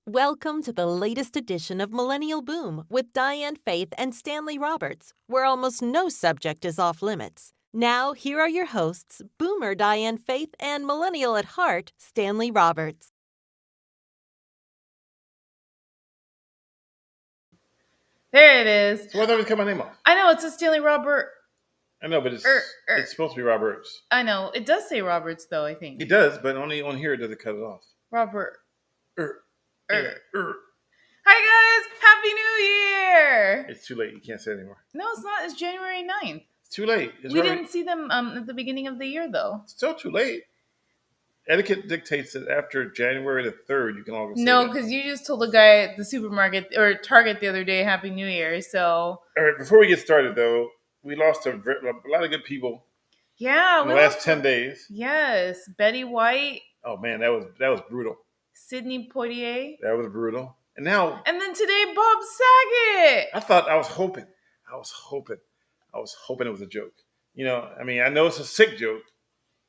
Welcome to the latest edition of Millennial Boom with Diane, Faith, and Stanley Roberts, where almost no subject is off limits. Now, here are your hosts, Boomer Diane Faith and Millennial at Heart, Stanley Roberts. There it is. So why don't we cut my name off? I know, it says Stanley Robert. I know, but it's supposed to be Roberts. I know. It does say Roberts, though, I think. It does, but only on here does it cut it off. Robert. Hi, guys! Happy New Year! It's too late. You can't say it anymore. No, it's not. It's January 9th. It's too late. We didn't see them at the beginning of the year, though. It's still too late. Etiquette dictates that after January the 3rd, you can all go say No, that. because you just told the guy at the supermarket or Target the other day, Happy New Year, so... All right, before we get started, though, we lost a lot of good people in the last 10 days. Yes. Betty White. Oh, man, that was brutal. Sidney Poitier. That was brutal. And then today, Bob Saget. I was hoping it was a joke. You know, I mean, I know it's a sick joke.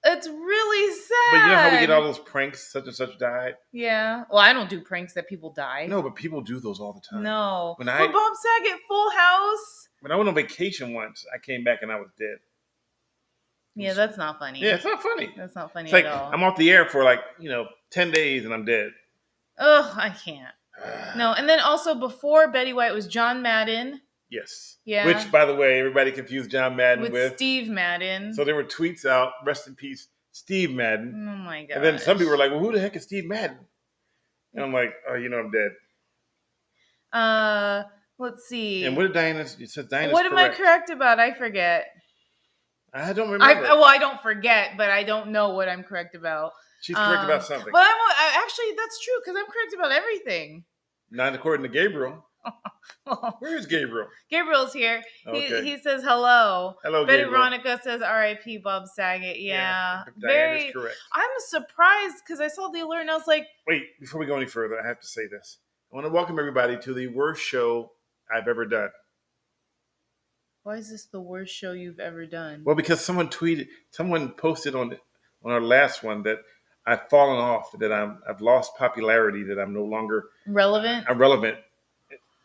It's really sad. But you know how we get all those pranks, such and such died? Yeah. Well, I don't do pranks that people die. No, but people do those all the time. No. But Bob Saget, Full House. When I went on vacation once, I came back and I was dead. Yeah, that's not funny. Yeah, it's not funny. That's not funny at all. I'm off the air for 10 days and I'm dead. Ugh, I can't. No, and then also before Betty White was John Madden. Yes. Yeah. Which, by the way, everybody confused John Madden with Steve Madden. So there were tweets out, rest in peace, Steve Madden. Oh my God. And then some people were like, well, who the heck is Steve Madden? And I'm like, oh, I'm dead. Let's see. And what did Diane, it says Diane What is am I correct about? I forget. I don't remember. I don't forget, but I don't know what I'm correct about. She's correct about something. Well, actually, that's true, because I'm correct about everything. Not according to Gabriel. Where is Gabriel? Gabriel's here. Okay. He says hello. Hello, Betty Gabriel. Veronica says R.I.P. Bob Saget. Yeah. Diane is correct. I'm surprised because I saw the alert and I was like... Wait, before we go any further, I have to say this. I want to welcome everybody to the worst show I've ever done. Why is this the worst show you've ever done? Well, because someone posted on our last one that I've fallen off, that I've lost popularity, that I'm no longer relevant. I'm relevant.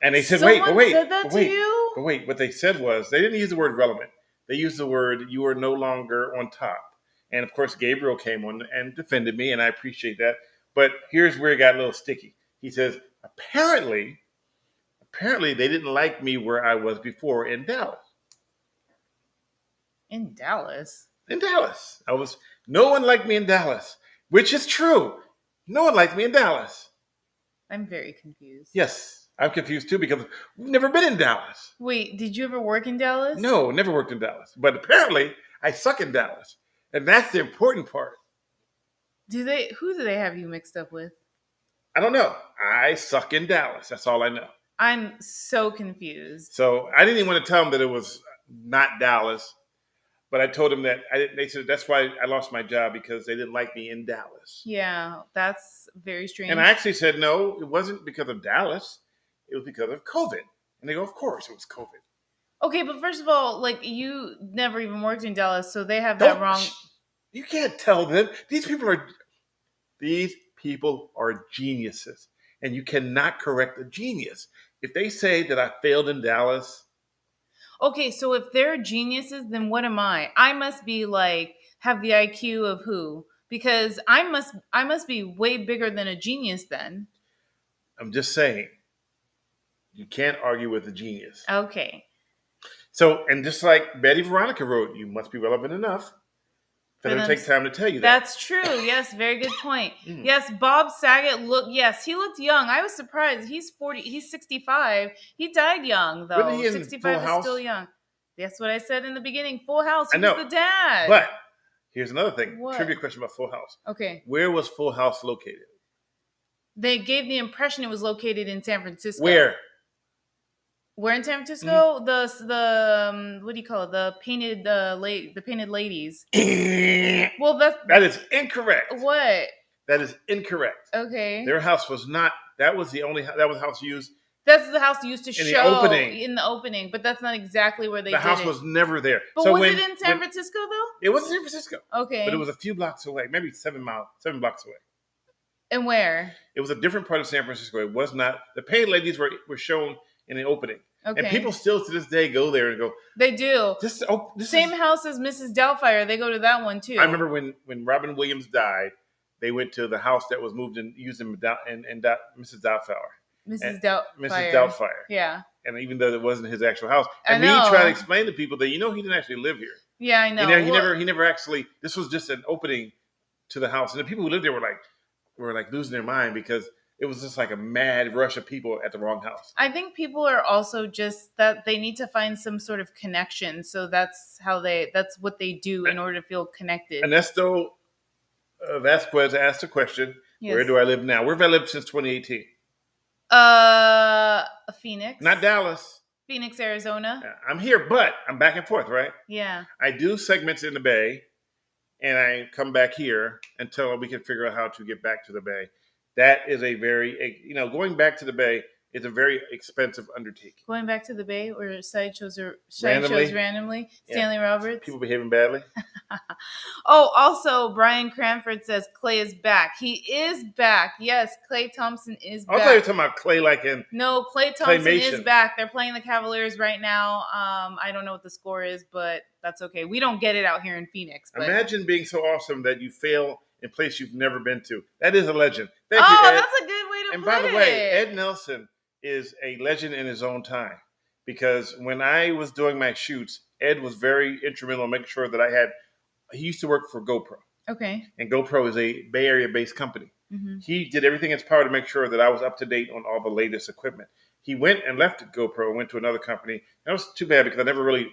And they said, Someone wait, said that to you? But wait, what they said was, they didn't use the word relevant. They used the word, you are no longer on top. And of course, Gabriel came on and defended me, and I appreciate that. But here's where it got a little sticky. He says, apparently they didn't like me where I was before in Dallas. In Dallas? In Dallas. No one liked me in Dallas, which is true. No one liked me in Dallas. I'm very confused. Yes. I'm confused too because we've never been in Dallas. Wait, did you ever work in Dallas? No, never worked in Dallas. But apparently, I suck in Dallas. And that's the important part. Who do they have you mixed up with? I don't know. I suck in Dallas. That's all I know. I'm so confused. So I didn't even want to tell them that it was not Dallas. But I told them that they said that's why I lost my job, because they didn't like me in Dallas. Yeah, that's very strange. And I actually said, no, it wasn't because of Dallas. It was because of COVID. And they go, of course it was COVID. Okay, but first of all, you never even worked in Dallas, so they have that wrong. You can't tell them. These people are geniuses. And you cannot correct a genius. If they say that I failed in Dallas. Okay, so if they're geniuses, then what am I? I must be have the IQ of who? Because I must be way bigger than a genius then. I'm just saying. You can't argue with a genius. Okay. So, and just like Betty Veronica wrote, you must be relevant enough for them to take time to tell you that. That's true. Yes, very good point. Yes, Bob Saget he looked young. I was surprised. He's 40. He's 65. He died young, though. Wasn't he in 65 Full is House? still young. That's what I said in the beginning. Full House. He I know. was the dad. But here's another thing. What? Trivia question about Full House. Okay. Where was Full House located? They gave the impression it was located in San Francisco. Where? Where in San Francisco? The what do you call it? The painted ladies. Well, that is incorrect. What? That is incorrect. Okay. Their house was not. That was the house used. That's the house used to show in the opening, but that's not exactly where they did it. The house was never there. But was it in San Francisco though? It was in San Francisco. Okay. But it was a few blocks away, maybe 7 blocks away. And where? It was a different part of San Francisco. It was not. The painted ladies were shown in an opening. Okay. And people still to this day go there and go. They do. This Same house as Mrs. Doubtfire. They go to that one too. I remember when Robin Williams died, they went to the house that was moved and used in Mrs. Doubtfire. Mrs. Doubtfire. Mrs. Doubtfire. Yeah. And even though it wasn't his actual house, and I know. me trying to explain to people that he didn't actually live here. Yeah, I know. He never actually. This was just an opening to the house, and the people who lived there were like losing their mind because it was just like a mad rush of people at the wrong house. I think people are also just that they need to find some sort of connection. So that's what they do in order to feel connected. Ernesto Vasquez asked a question. Yes. Where do I live now? Where have I lived since 2018? Phoenix. Not Dallas. Phoenix, Arizona. I'm here, but I'm back and forth, right? Yeah. I do segments in the Bay, and I come back here until we can figure out how to get back to the Bay. That is a very, going back to the Bay is a very expensive undertaking. Going back to the Bay or sideshows randomly? Yeah. Stanley Roberts? People behaving badly? Oh, also, Brian Cranford says Clay is back. He is back. Yes, Clay Thompson is back. I thought you were talking about Clay like in No, Clay Thompson is back. They're playing the Cavaliers right now. I don't know what the score is, but that's okay. We don't get it out here in Phoenix. But... Imagine being so awesome that you fail in a place you've never been to. That is a legend. Thank you, Ed. That's a good way to put it. And by the way, Ed Nelson is a legend in his own time because when I was doing my shoots, Ed was very instrumental in making sure that he used to work for GoPro. Okay. And GoPro is a Bay Area based company. Mm-hmm. He did everything in his power to make sure that I was up to date on all the latest equipment. He went and left GoPro and went to another company. That was too bad because I never really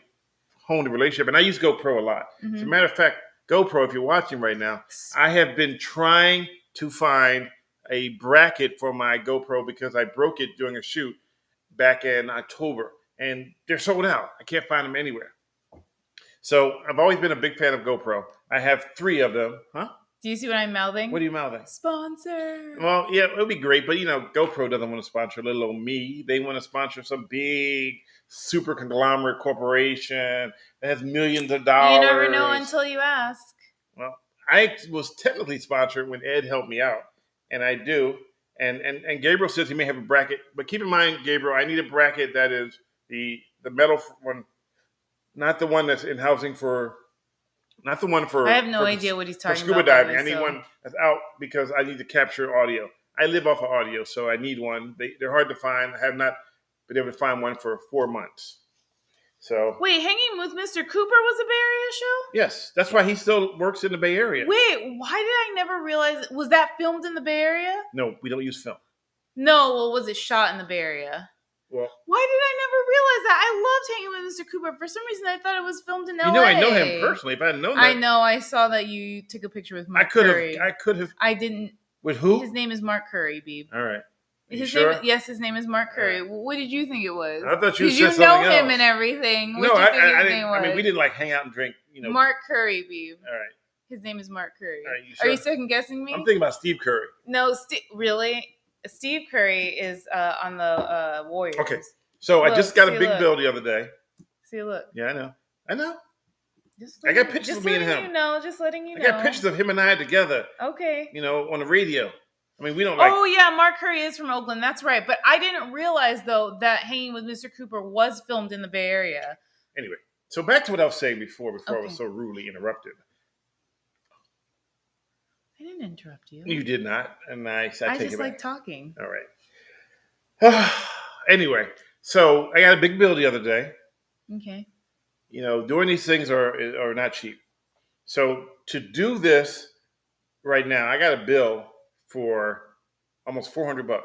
honed the relationship. And I use GoPro a lot. Mm-hmm. As a matter of fact, GoPro, if you're watching right now, I have been trying to find a bracket for my GoPro because I broke it during a shoot back in October. And they're sold out. I can't find them anywhere. So I've always been a big fan of GoPro. I have 3 of them. Huh? Do you see what I'm mouthing? What are you mouthing? Sponsor. Well, yeah, it would be great. But, GoPro doesn't want to sponsor little old me. They want to sponsor some big, super conglomerate corporation that has millions of dollars. You never know until you ask. Well, I was technically sponsored when Ed helped me out. And I do. And Gabriel says he may have a bracket. But keep in mind, Gabriel, I need a bracket that is the metal one, not the one that's in housing not the one for. I have no idea what he's talking about. For scuba diving. I need one that's out because I need to capture audio. I live off of audio, so I need one. They're hard to find. I have not been able to find one for 4 months. So wait, Hanging with Mr. Cooper was a Bay Area show? Yes, that's why he still works in the Bay Area. Wait, why did I never realize? Was that filmed in the Bay Area? No, we don't use film. No, well, was it shot in the Bay Area? Well, why did I never realize that? I loved Hanging with Mr. Cooper. For some reason, I thought it was filmed in LA. I know him personally. If I had known that, I know. I saw that you took a picture with Mark Curry. I could have. I didn't. With who? His name is Mark Curry, Beeb. All right. His sure? name, yes, his name is Mark Curry. Right. What did you think it was? I thought you said something know else. him and everything. No, I didn't. I mean, we didn't hang out and drink. Mark Curry, Beeb. All right. His name is Mark Curry. All right, you sure? Are you second guessing me? I'm thinking about Steve Curry. No, really? Steve Curry is on the Warriors. Okay. So I just got a big bill the other day. See, look. Yeah, I know. I got pictures of me and him. Just letting you know. I got pictures of him and I together. Okay. On the radio. I mean, we don't Oh, yeah, Mark Curry is from Oakland. That's right. But I didn't realize, though, that Hanging with Mr. Cooper was filmed in the Bay Area. Anyway, so back to what I was saying before I was so rudely interrupted. I didn't interrupt you. You did not. And I take it just back. like talking. All right. Anyway, so I got a big bill the other day. Okay. Doing these things are not cheap. So to do this right now, I got a bill for almost $400.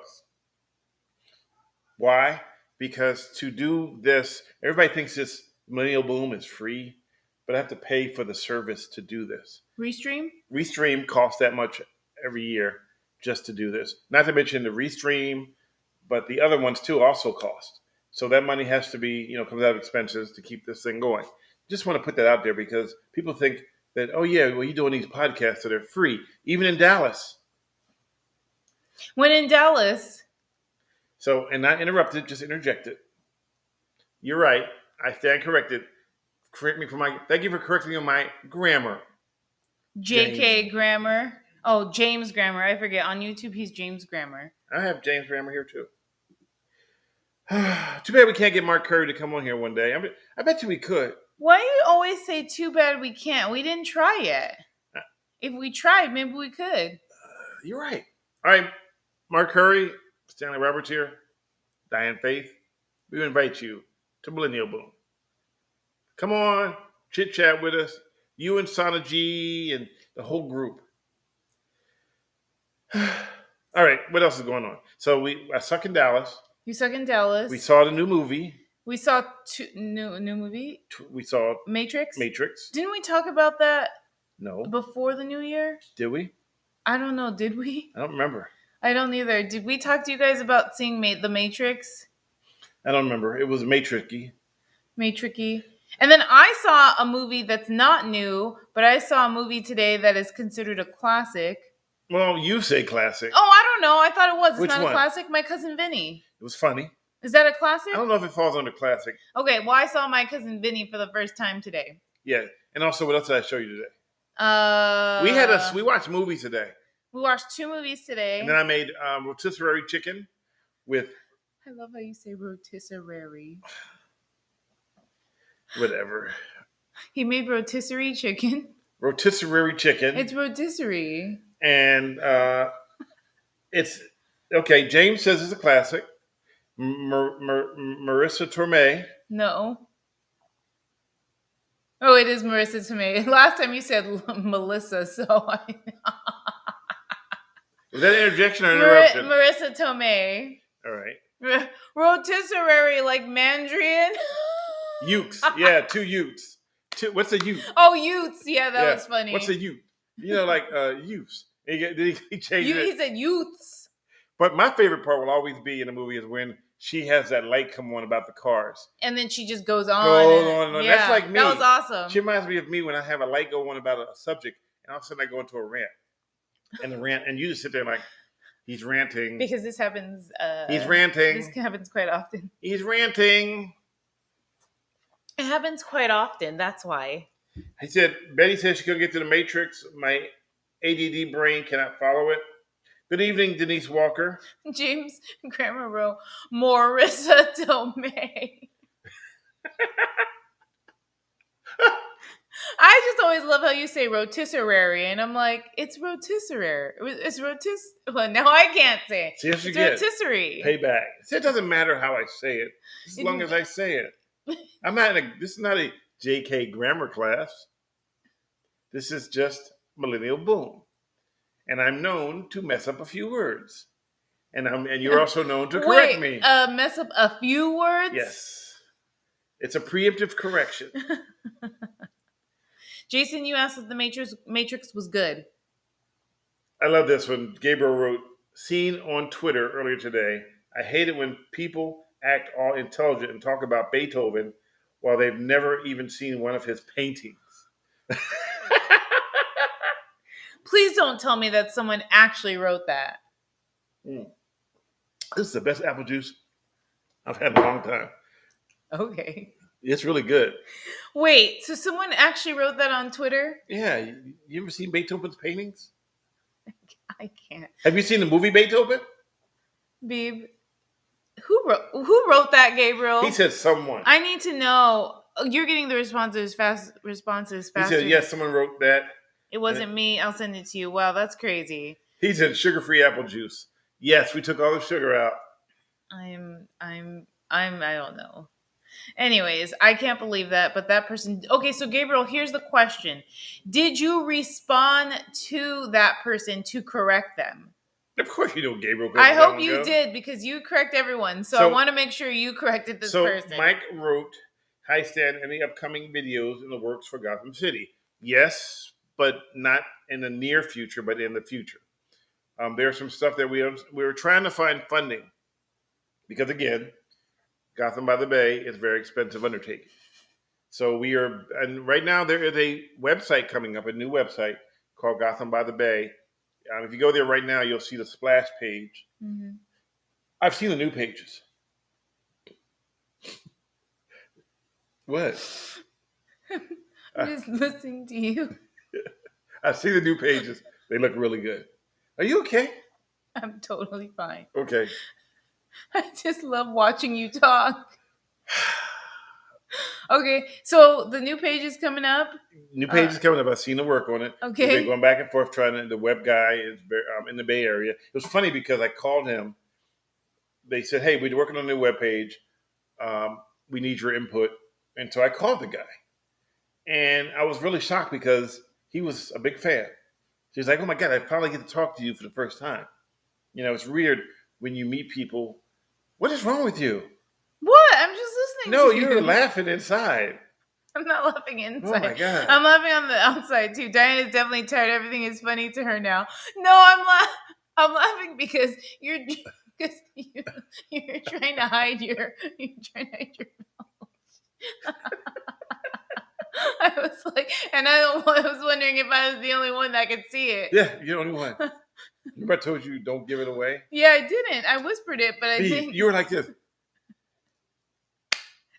Why? Because to do this, everybody thinks this Millennial Boom is free, but I have to pay for the service to do this. Restream? Restream costs that much every year just to do this. Not to mention the Restream, but the other ones too also cost. So that money has to be, comes out of expenses to keep this thing going. Just want to put that out there because people think that, oh yeah, well, you're doing these podcasts that are free, even in Dallas. When in Dallas. So, and not interrupted, just interjected. You're right. I stand corrected. Thank you for correcting me on my grammar. JK grammar. Oh, James Grammer. I forget. On YouTube, he's James Grammer. I have James Grammer here too. Too bad we can't get Mark Curry to come on here one day. I bet you we could. Why do you always say too bad we can't? We didn't try yet. If we tried, maybe we could. You're right. All right, Mark Curry, Stanley Roberts here, Diane Faith. We invite you to Millennial Boom. Come on, chit chat with us. You and Sana G and the whole group. All right, what else is going on? So I suck in Dallas. You suck in Dallas. We saw the new movie. We saw new movie. We saw Matrix. Matrix. Didn't we talk about that? No. Before the new year? Did we? I don't know. Did we? I don't remember. I don't either. Did we talk to you guys about seeing the Matrix? I don't remember. It was Matrix-y. Matrix-y. And then I saw a movie that's not new, but I saw a movie today that is considered a classic. Well, you say classic. Oh, I don't know. I thought it was. It's Which not one? A classic. My Cousin Vinny. It was funny. Is that a classic? I don't know if it falls under classic. Okay, well, I saw My Cousin Vinny for the first time today. Yeah, and also, what else did I show you today? We watched movies today. We watched 2 movies today. And then I made rotisserie chicken with... I love how you say rotisserie. Whatever. He made rotisserie chicken. Rotisserie chicken. It's rotisserie. And it's... Okay, James says it's a classic. Marissa Tomei. No. Oh, it is Marissa Tomei. Last time you said Melissa, so I... Was that an interjection or interruption? Marissa Tomei. All right. Rotisserie, like Mandarin. Utes. Yeah, 2 Utes. What's a Ute? Oh, Utes. Yeah, that was funny. What's a Ute? You know, like youths. He changed it. He said youths. But my favorite part will always be in the movie is when she has that light come on about the cars. And then she just goes on. on. Yeah, that's like me. That was awesome. She reminds me of me when I have a light go on about a subject, and all of a sudden I go into a rant. And you just sit there like, he's ranting. Because this happens. He's ranting. This happens quite often. He's ranting. It happens quite often. That's why. He said, Betty said she couldn't get to the Matrix. My ADD brain cannot follow it. Good evening, Denise Walker. James Grammer wrote, Marissa Tomei. I just always love how you say rotisserie, and I'm like, it's rotisserie. It's Well, now I can't say it. See, yes, you it's get rotisserie. Payback. See, it doesn't matter how I say it, as long as I say it. This is not a JK grammar class. This is just Millennial Boom. And I'm known to mess up a few words. And you're also known to correct me. Mess up a few words? Yes. It's a preemptive correction. Jason, you asked if the Matrix was good. I love this one. Gabriel wrote, seen on Twitter earlier today, I hate it when people act all intelligent and talk about Beethoven while they've never even seen one of his paintings. Please don't tell me that someone actually wrote that. This is the best apple juice I've had in a long time. Okay. It's really good. Wait, so someone actually wrote that on Twitter? Yeah. You ever seen Beethoven's paintings? I can't. Have you seen the movie Beethoven? Babe, who wrote that, Gabriel? He said someone. I need to know. You're getting the responses faster. He said, yes, someone wrote that. It wasn't me. I'll send it to you. Wow, that's crazy. He said sugar-free apple juice. Yes, we took all the sugar out. I don't know. Anyways, I can't believe that, but that person... Okay, so Gabriel, here's the question. Did you respond to that person to correct them? Of course you do, Gabriel. I hope you did, because you correct everyone, so I want to make sure you corrected this person. So Mike wrote, hi Stan, any upcoming videos in the works for Gotham City? Yes, but not in the near future, but in the future. There's some stuff that we were trying to find funding. Because again, Gotham by the Bay is a very expensive undertaking. So and right now there is a website coming up, a new website called Gotham by the Bay. If you go there right now, you'll see the splash page. Mm-hmm. I've seen the new pages. What? I'm just listening to you. I see the new pages. They look really good. Are you okay? I'm totally fine. Okay. I just love watching you talk. Okay, so the new page is coming up. New page is coming up. I've seen the work on it. Okay. We've been going back and forth trying to. The web guy is in the Bay Area. It was funny because I called him. They said, "Hey, we're working on a new web page. We need your input." And so I called the guy, and I was really shocked because he was a big fan. She's like, "Oh my God, I finally get to talk to you for the first time." It's weird when you meet people. What is wrong with you? What? I'm just listening No, to you're you. laughing inside. I'm not laughing inside. Oh my God. I'm laughing on the outside too. Diane is definitely tired. Everything is funny to her now. No, I'm laughing because you're trying to hide your mouth. I was like, and I was wondering if I was the only one that could see it. Yeah, you're the only one. Remember I told you don't give it away? Yeah, I didn't. I whispered it, but I didn't. You were like this.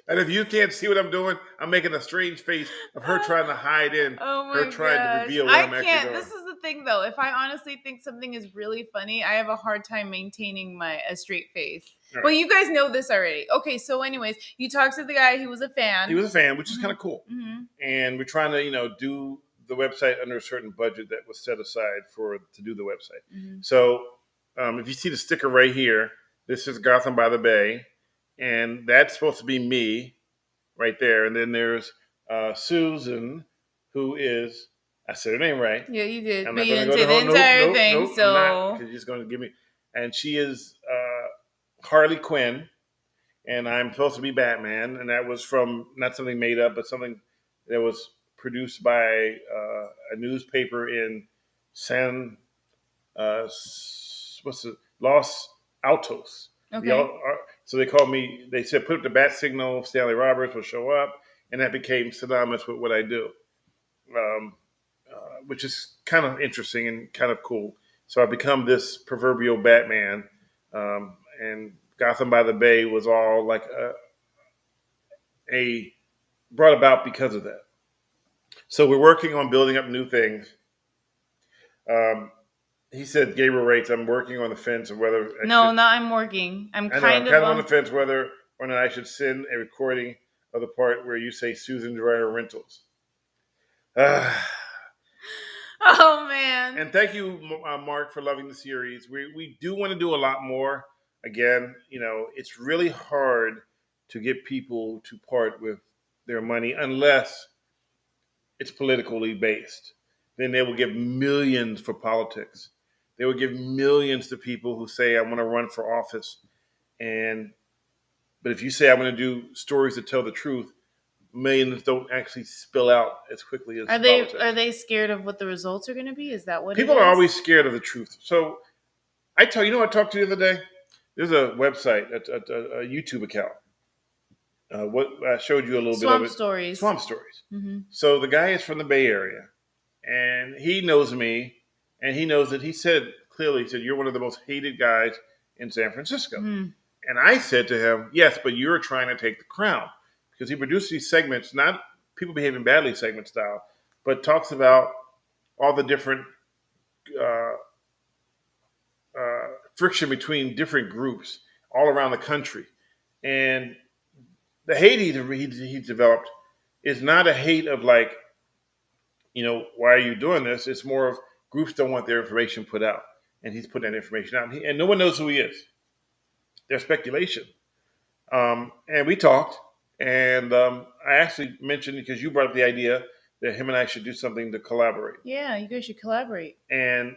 And if you can't see what I'm doing, I'm making a strange face of her trying to hide in, her trying to reveal what I'm actually doing. This is the thing, though. If I honestly think something is really funny, I have a hard time maintaining a straight face. Right. Well, you guys know this already. Okay, so anyways, you talked to the guy. He was a fan. He was a fan, which is kind of cool. Mm-hmm. And we're trying to, do the website under a certain budget that was set aside to do the website. Mm-hmm. So if you see the sticker right here, this is Gotham by the Bay. And that's supposed to be me right there. And then there's Susan, who is, I said her name right. Yeah, you did. But you didn't say the entire thing. So because she's going to give me. And she is Harley Quinn. And I'm supposed to be Batman. And that was from not something made up, but something that was produced by a newspaper in Los Altos. Okay. So they called me, they said, put up the bat signal, Stanley Roberts will show up. And that became synonymous with what I do, which is kind of interesting and kind of cool. So I become this proverbial Batman. And Gotham by the Bay was all like brought about because of that. So we're working on building up new things. He said, Gabriel writes, I'm working on the fence of whether... I'm working. I'm kind of on the fence whether or not I should send a recording of the part where you say Susan Dryer Rentals. Oh, man. And thank you, Mark, for loving the series. We do want to do a lot more. Again, it's really hard to get people to part with their money unless it's politically based. Then they will give millions for politics. They will give millions to people who say, I want to run for office. But if you say, I'm going to do stories that tell the truth, millions don't actually spill out as quickly as politics. Are they scared of what the results are going to be? Is that what people are always scared of the truth? So I talked to you the other day? There's a website, a YouTube account. What I showed you a little bit of it. Swamp Stories. Mm-hmm. So the guy is from the Bay Area, and he knows me, and he knows that he said, you're one of the most hated guys in San Francisco. Mm. And I said to him, yes, but you're trying to take the crown. Because he produced these segments, not people behaving badly segment style, but talks about all the different friction between different groups all around the country. And the hate he developed is not a hate of like, why are you doing this? It's more of groups don't want their information put out. And he's putting that information out. And no one knows who he is. There's speculation. And we talked. And I actually mentioned, because you brought up the idea that him and I should do something to collaborate. Yeah, you guys should collaborate. And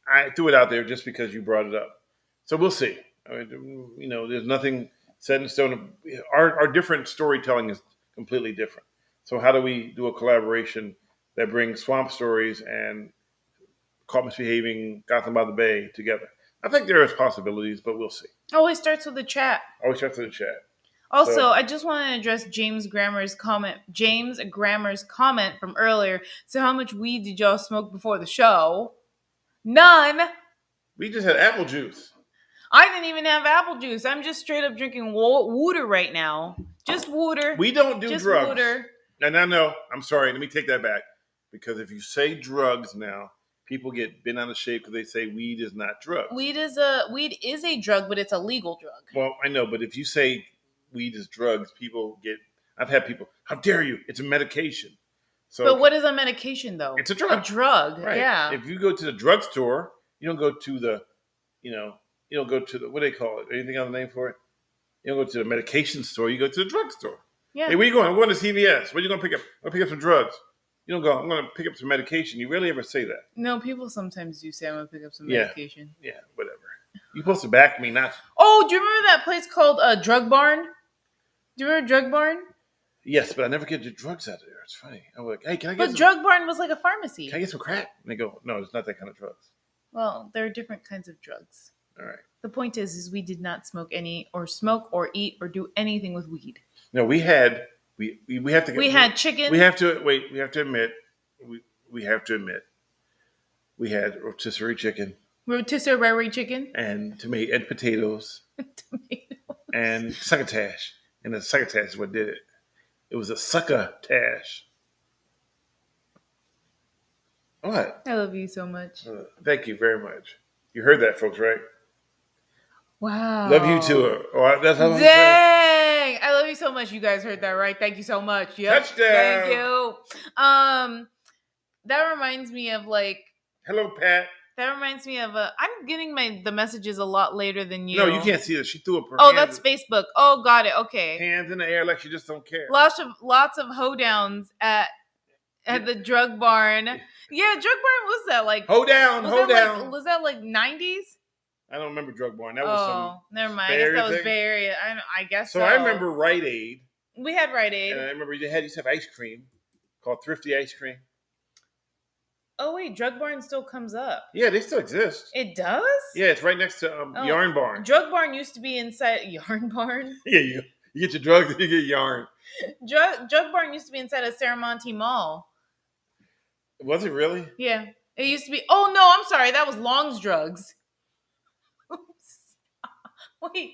I threw it out there just because you brought it up. So we'll see. There's nothing set in stone. Our different storytelling is completely different. So how do we do a collaboration that brings Swamp Stories and Caught Misbehaving Gotham by the Bay together? I think there is possibilities, but we'll see. Always starts with the chat. Also, I just want to address James Grammer's comment from earlier. So how much weed did y'all smoke before the show? None. We just had apple juice. I didn't even have apple juice. I'm just straight up drinking water right now. Just water. We don't do just drugs. Water. And I know, I'm sorry, let me take that back. Because if you say drugs now, people get bent out of shape because they say weed is not drugs. Weed is a drug, but it's a legal drug. Well, I know, but if you say weed is drugs, people get. I've had people. How dare you? It's a medication. So, But what is a medication, though? It's a drug. A drug, right? yeah. If you go to the drugstore, you don't go to the, you don't go to the, what do they call it? Anything other name for it? You don't go to the medication store. You go to the drugstore. Yeah. Hey, where you going? I'm going to CVS. What are you going to pick up? I'm going to pick up some drugs. You don't go, I'm going to pick up some medication. You rarely ever say that. No, people sometimes do say I'm going to pick up some medication. Yeah, whatever. You're supposed to back me, not. Oh, do you remember that place called Drug Barn? Do you remember Drug Barn? Yes, but I never get the drugs out of there. It's funny. I'm like, hey, can I get some? Drug Barn was like a pharmacy. Can I get some crack? And they go, no, it's not that kind of drugs. Well, there are different kinds of drugs. All right. The point is we did not smoke or eat or do anything with weed. No, we have to. We had chicken. We have to admit. We had rotisserie chicken Rotisserie chicken and tomato and potatoes and succotash. And the succotash is what did it. It was a succotash. What? I love you so much. Thank you very much. You heard that, folks, right? Wow. Love you too. Oh, that's how I'm saying. Dang! I love you so much. You guys heard that, right? Thank you so much. Yep. Touchdown. Thank you. That reminds me of Hello, Pat. That reminds me of I'm getting the messages a lot later than you. No, you can't see this. She threw up her Oh, hands, that's Facebook. Oh, got it. Okay. hands in the air like she just don't care. Lots of hoedowns at the drug barn. Yeah, drug barn was that like Hold down. was that like 90s? I don't remember Drug Barn. That was some. Never mind. Bay I guess Area that was thing? Bay Area. I guess so. So I remember Rite Aid. We had Rite Aid. And I remember you used to have ice cream called Thrifty Ice Cream. Oh wait, Drug Barn still comes up. Yeah, they still exist. It does? Yeah, it's right next to Yarn Barn. Drug Barn used to be inside Yarn Barn. Yeah, you get your drugs and you get yarn. Drug Barn used to be inside of Serramonte Mall. Was it really? Yeah. It used to be. Oh no, I'm sorry. That was Long's Drugs. Wait.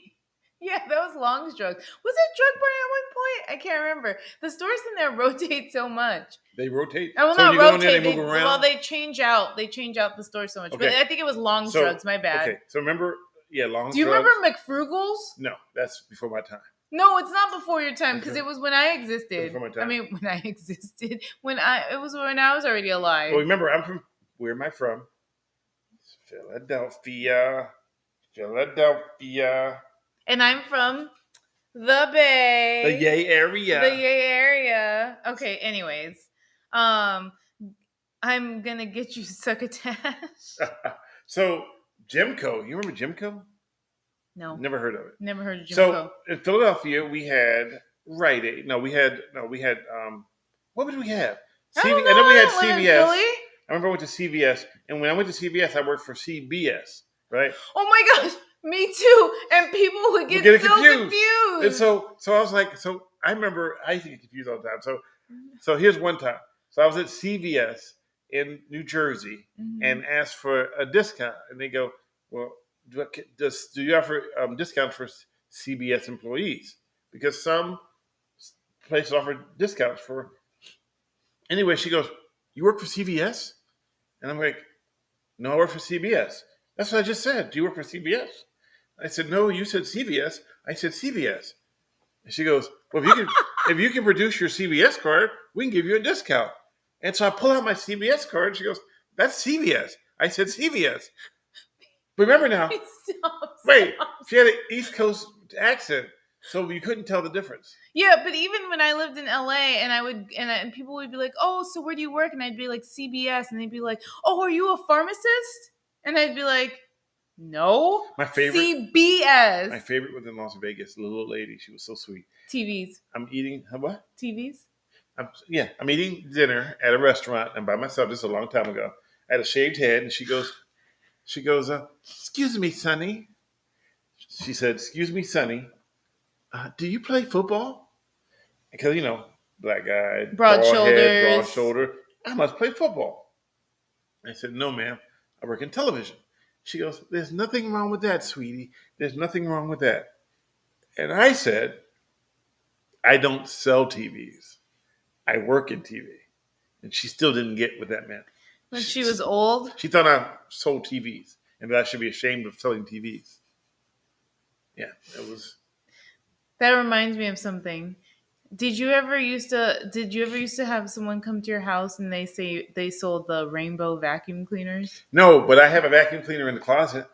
Yeah, that was Long's Drugs. Was it Drug Barn at one point? I can't remember. The stores in there rotate so much. They rotate? I will So not you go in rotate. there, they move around? Well, they change out. They change out the store so much. Okay. But I think it was Long's Drugs. My bad. Okay, so remember, Long's Drugs. Do you remember McFrugal's? No, that's before my time. No, it's not before your time because it was when I existed. Before my time. I mean, when I existed. It was when I was already alive. Well, remember, where am I from? Philadelphia. And I'm from the Bay. The Yay area. The Yay area. Okay, anyways. I'm gonna get you succotash. So, Jimco. You remember Jimco? No. Never heard of it. Never heard of Jimco. So, in Philadelphia, we had Rite Aid. No, we had, what did we have? I don't know. And then we had I went in CVS. Philly. I remember I went to CVS, and when I went to CVS, I worked for CBS, right? Oh my gosh, me too. And people would get so confused. And so I was like, I remember I used to get confused all the time. So here's one time. So I was at CVS in New Jersey and asked for a discount, and they go, "Well, do you offer discounts for CBS employees? Because some places offer discounts for." Anyway, she goes, "You work for CVS?" And I'm like, "No, I work for CBS." That's what I just said. Do you work for CBS? I said, "No, you said CVS." I said CVS. And she goes, "Well, if you can produce your CVS card, we can give you a discount." And so I pull out my CVS card, and she goes, "That's CVS." I said CVS. Remember now? Wait, she had an East Coast accent, so you couldn't tell the difference. Yeah, but even when I lived in LA, and people would be like, "Oh, so where do you work?" And I'd be like, "CBS," and they'd be like, "Oh, are you a pharmacist?" And I'd be like, "No." My favorite CBS. My favorite was in Las Vegas. The little lady, she was so sweet. TVs. I'm eating what? TVs. I'm eating dinner at a restaurant. I'm by myself. This is a long time ago. I had a shaved head, and she goes, "Excuse me, Sonny." She said, "Excuse me, Sonny. Do you play football?" Because black guy, broad head, broad shoulder. I must play football. I said, "No, ma'am. I work in television." She goes, "There's nothing wrong with that, sweetie. There's nothing wrong with that." And I said, "I don't sell TVs. I work in TV." And she still didn't get what that meant. When she was old? She thought I sold TVs and that I should be ashamed of selling TVs. Yeah, it was. That reminds me of something. Did you ever used to have someone come to your house and they say they sold the rainbow vacuum cleaners? No, but I have a vacuum cleaner in the closet.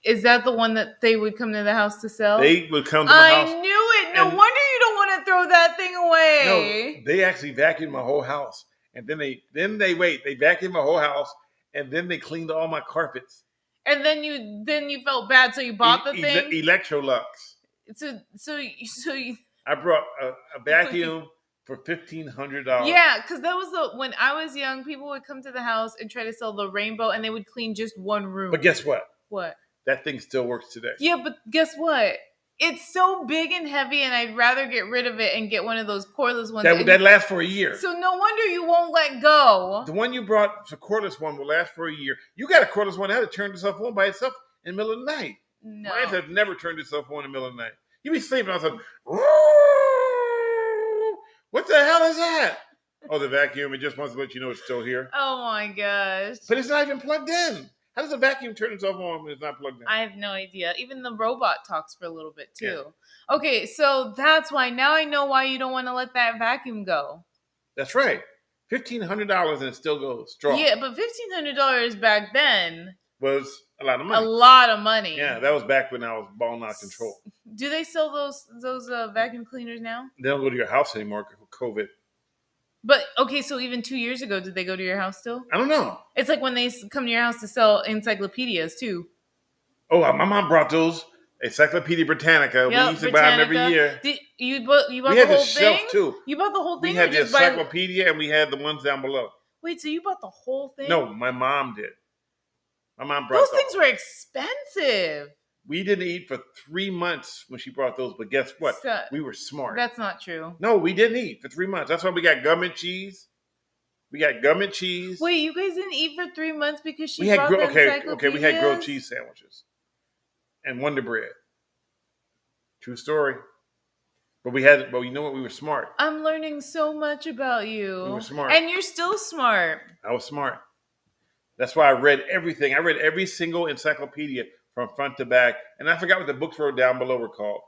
Is that the one that they would come to the house to sell? They would come to my I house. knew it. No wonder you don't want to throw that thing away. No, they actually vacuumed my whole house. And then they vacuumed my whole house and then they cleaned all my carpets. And then you felt bad, so you bought the thing? Electrolux. So you I brought a vacuum for $1,500. Yeah, because that was when I was young, people would come to the house and try to sell the rainbow and they would clean just one room. But guess what? What? That thing still works today. Yeah, but guess what? It's so big and heavy, and I'd rather get rid of it and get one of those cordless ones. That lasts for a year. So no wonder you won't let go. The one you brought, the cordless one, will last for a year. You got a cordless one that turn itself on by itself in the middle of the night. No. Mine have never turned itself on in the middle of the night. You be sleeping, all of a sudden, what the hell is that? Oh, the vacuum. It just wants to let you know it's still here. Oh my gosh. But it's not even plugged in. How does a vacuum turn itself on when it's not plugged in? I have no idea. Even the robot talks for a little bit too. Yeah. Okay, so that's why. Now I know why you don't want to let that vacuum go. That's right. $1,500 and it still goes strong. Yeah, but $1,500 back then was a lot of money. A lot of money. Yeah, that was back when I was balling out of control. Do they sell those vacuum cleaners now? They don't go to your house anymore because of COVID. But, okay, so even 2 years ago, did they go to your house still? I don't know. It's like when they come to your house to sell encyclopedias, too. Oh, my mom brought those. Encyclopedia Britannica. Yep, we used to buy them every year. You bought the whole thing? We had the shelf, too. You bought the whole thing? We had the encyclopedia and we had the ones down below. Wait, so you bought the whole thing? No, my mom did. My mom brought those things were expensive. We didn't eat for 3 months when she brought those, but guess what? We were smart. That's not true. No, we didn't eat for 3 months. That's why we got gum and cheese. Wait, you guys didn't eat for 3 months because she brought the encyclopedias? Okay, we had grilled cheese sandwiches and Wonder Bread. True story. But you know what? We were smart. I'm learning so much about you. We were smart. And you're still smart. I was smart. That's why I read everything. I read every single encyclopedia from front to back. And I forgot what the books were down below were called.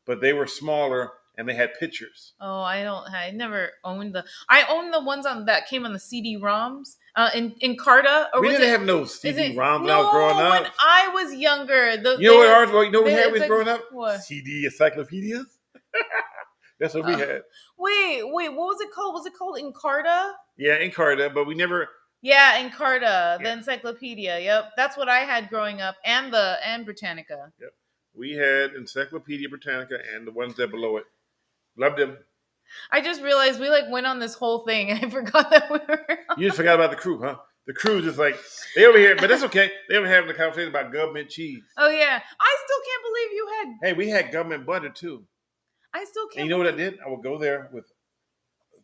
But they were smaller and they had pictures. Oh, I never owned I owned the ones that came on the CD-ROMs. In Carta. We didn't have no CD-ROMs when I was growing up. When I was younger. You know what ours were? You know what we had when we was growing up? What? CD encyclopedias. That's what we had. Wait, what was it called? Was it called Encarta? Yeah, Encarta, but we never... Yeah, Encarta, the encyclopedia. Yep, that's what I had growing up, and Britannica. Yep, we had Encyclopedia Britannica and the ones that below it. Loved them. I just realized we went on this whole thing. I forgot that we were. You just forgot about the crew, huh? The crew just they over here, but that's okay. They were having a conversation about government cheese. Oh yeah, I still can't believe you had. Hey, we had government butter too. I still can't. And you know what I did? I would go there with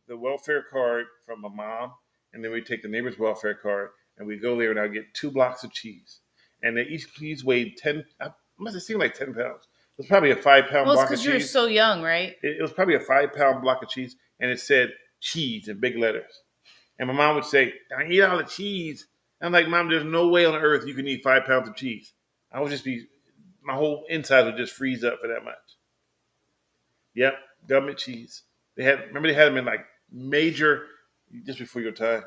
the welfare card from my mom, and then we'd take the neighbor's welfare card, and we'd go there, and I'd get 2 blocks of cheese. And each cheese weighed 10, I must have seemed like 10 pounds. It was probably a 5-pound block of cheese. Well, because you were so young, right? It was probably a 5-pound block of cheese, and it said cheese in big letters. And my mom would say, I eat all the cheese. I'm like, Mom, there's no way on earth you can eat 5 pounds of cheese. I would just my whole inside would just freeze up for that much. Yep, government cheese. Remember they had them in major, just before your time,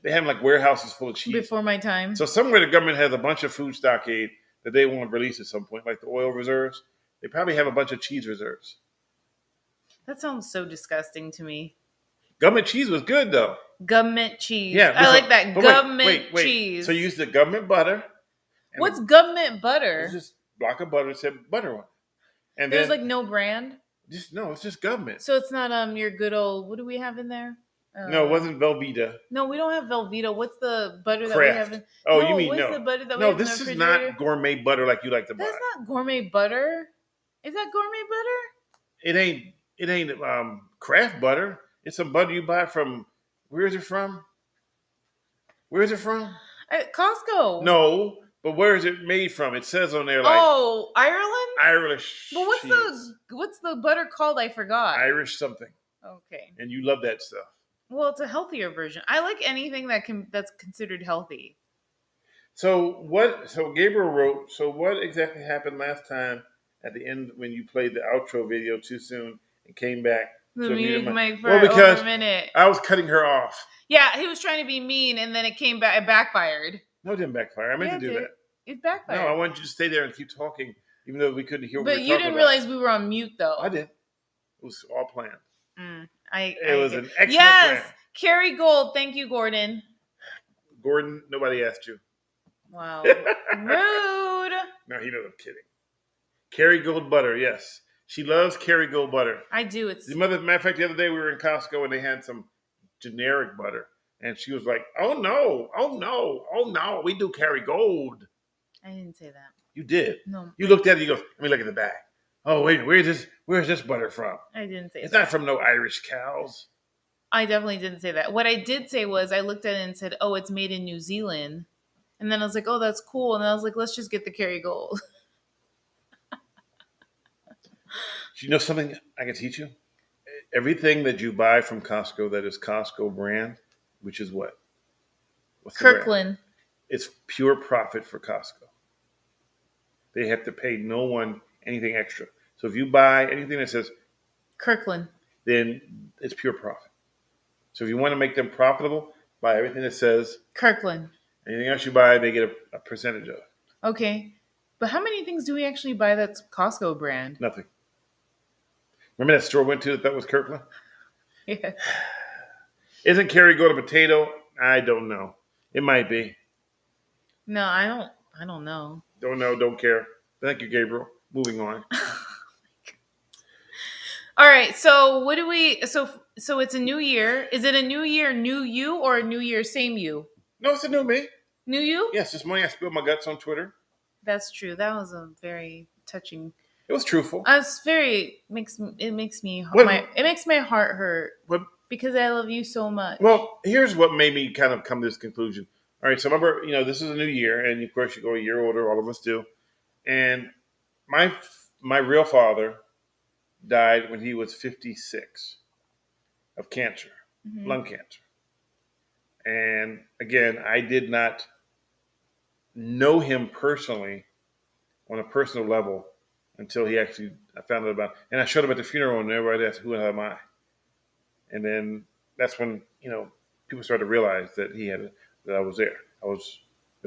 they had them warehouses full of cheese. Before my time. So somewhere the government has a bunch of food stockade that they want to release at some point, like the oil reserves. They probably have a bunch of cheese reserves. That sounds so disgusting to me. Government cheese was good though. Government cheese. Yeah, I like that. Government cheese. So you use the government butter. What's government butter? It's just a block of butter that said butter on it. And there's no brand? It's just government. So it's not your good old, what do we have in there? No, it wasn't Velveeta. No, we don't have Velveeta. What's the butter that Kraft. we have in? You mean what's the butter that we have in the this is refrigerator? not gourmet butter like you like to buy. That's not gourmet butter. Is that gourmet butter? It ain't Kraft butter. It's some butter you buy from, where is it from? At Costco. No, but where is it made from? It says on there Ireland? Irish. But what's the butter called? I forgot. Irish something. Okay. And you love that stuff. Well, it's a healthier version. I like anything that's considered healthy. So Gabriel wrote. So what exactly happened last time at the end when you played the outro video too soon and came back The to a muted music mic? mic for Well, over because a minute. I was cutting her off. Yeah, he was trying to be mean, and then it came back. It backfired. No, it didn't backfire. I meant Yeah, to it do did. that. It No, backfired. I wanted you to stay there and keep talking, even though we couldn't hear what we But were you talking didn't about. realize we were on mute, though. I did. It was all planned. It was an excellent yes, plan. Carrie Gold. Thank you, Gordon. Gordon, nobody asked you. Wow, rude. No, he knows I'm kidding. Kerry Gold butter, yes. She loves Kerry Gold butter. I do. It's Matter of fact, the other day we were in Costco and they had some generic butter. And she was like, oh no, we do Kerry Gold. I didn't say that. You did. No. You looked at it, you go, let me look at the back. Oh, wait, where's this butter from? I didn't say It's that. not from no Irish cows. I definitely didn't say that. What I did say was I looked at it and said, oh, it's made in New Zealand. And then I was like, oh, that's cool. And then I was like, let's just get the Kerry Gold. You know something I can teach you? Everything that you buy from Costco that is Costco brand, which is what? What's the brand? Kirkland. It's pure profit for Costco. They have to pay no one anything extra. So if you buy anything that says Kirkland, then it's pure profit. So if you want to make them profitable, buy everything that says Kirkland. anything else you buy, they get a percentage of. Okay. But how many things do we actually buy that's Costco brand? Nothing. Remember that store I went to that was Kirkland? Yeah. Isn't Kerry Gold a potato? I don't know. It might be. No, I don't know. Don't know, don't care. Thank you, Gabriel. Moving on. All right, so what do we so it's a new year. Is it a new year, new you, or a new year, same you? No, it's a new me. New you? Yes, this morning I spilled my guts on Twitter. That's true. That was a very touching. It was truthful. It makes my heart hurt What? because I love you so much. Well, here's what made me kind of come to this conclusion. All right, so remember, this is a new year, and of course you go a year older. All of us do. And my real father died when he was 56 of cancer, lung cancer. And again, I did not know him personally on a personal level until I found out about, and I showed up at the funeral and everybody asked, who am I? And then that's when, people started to realize that that I was there. It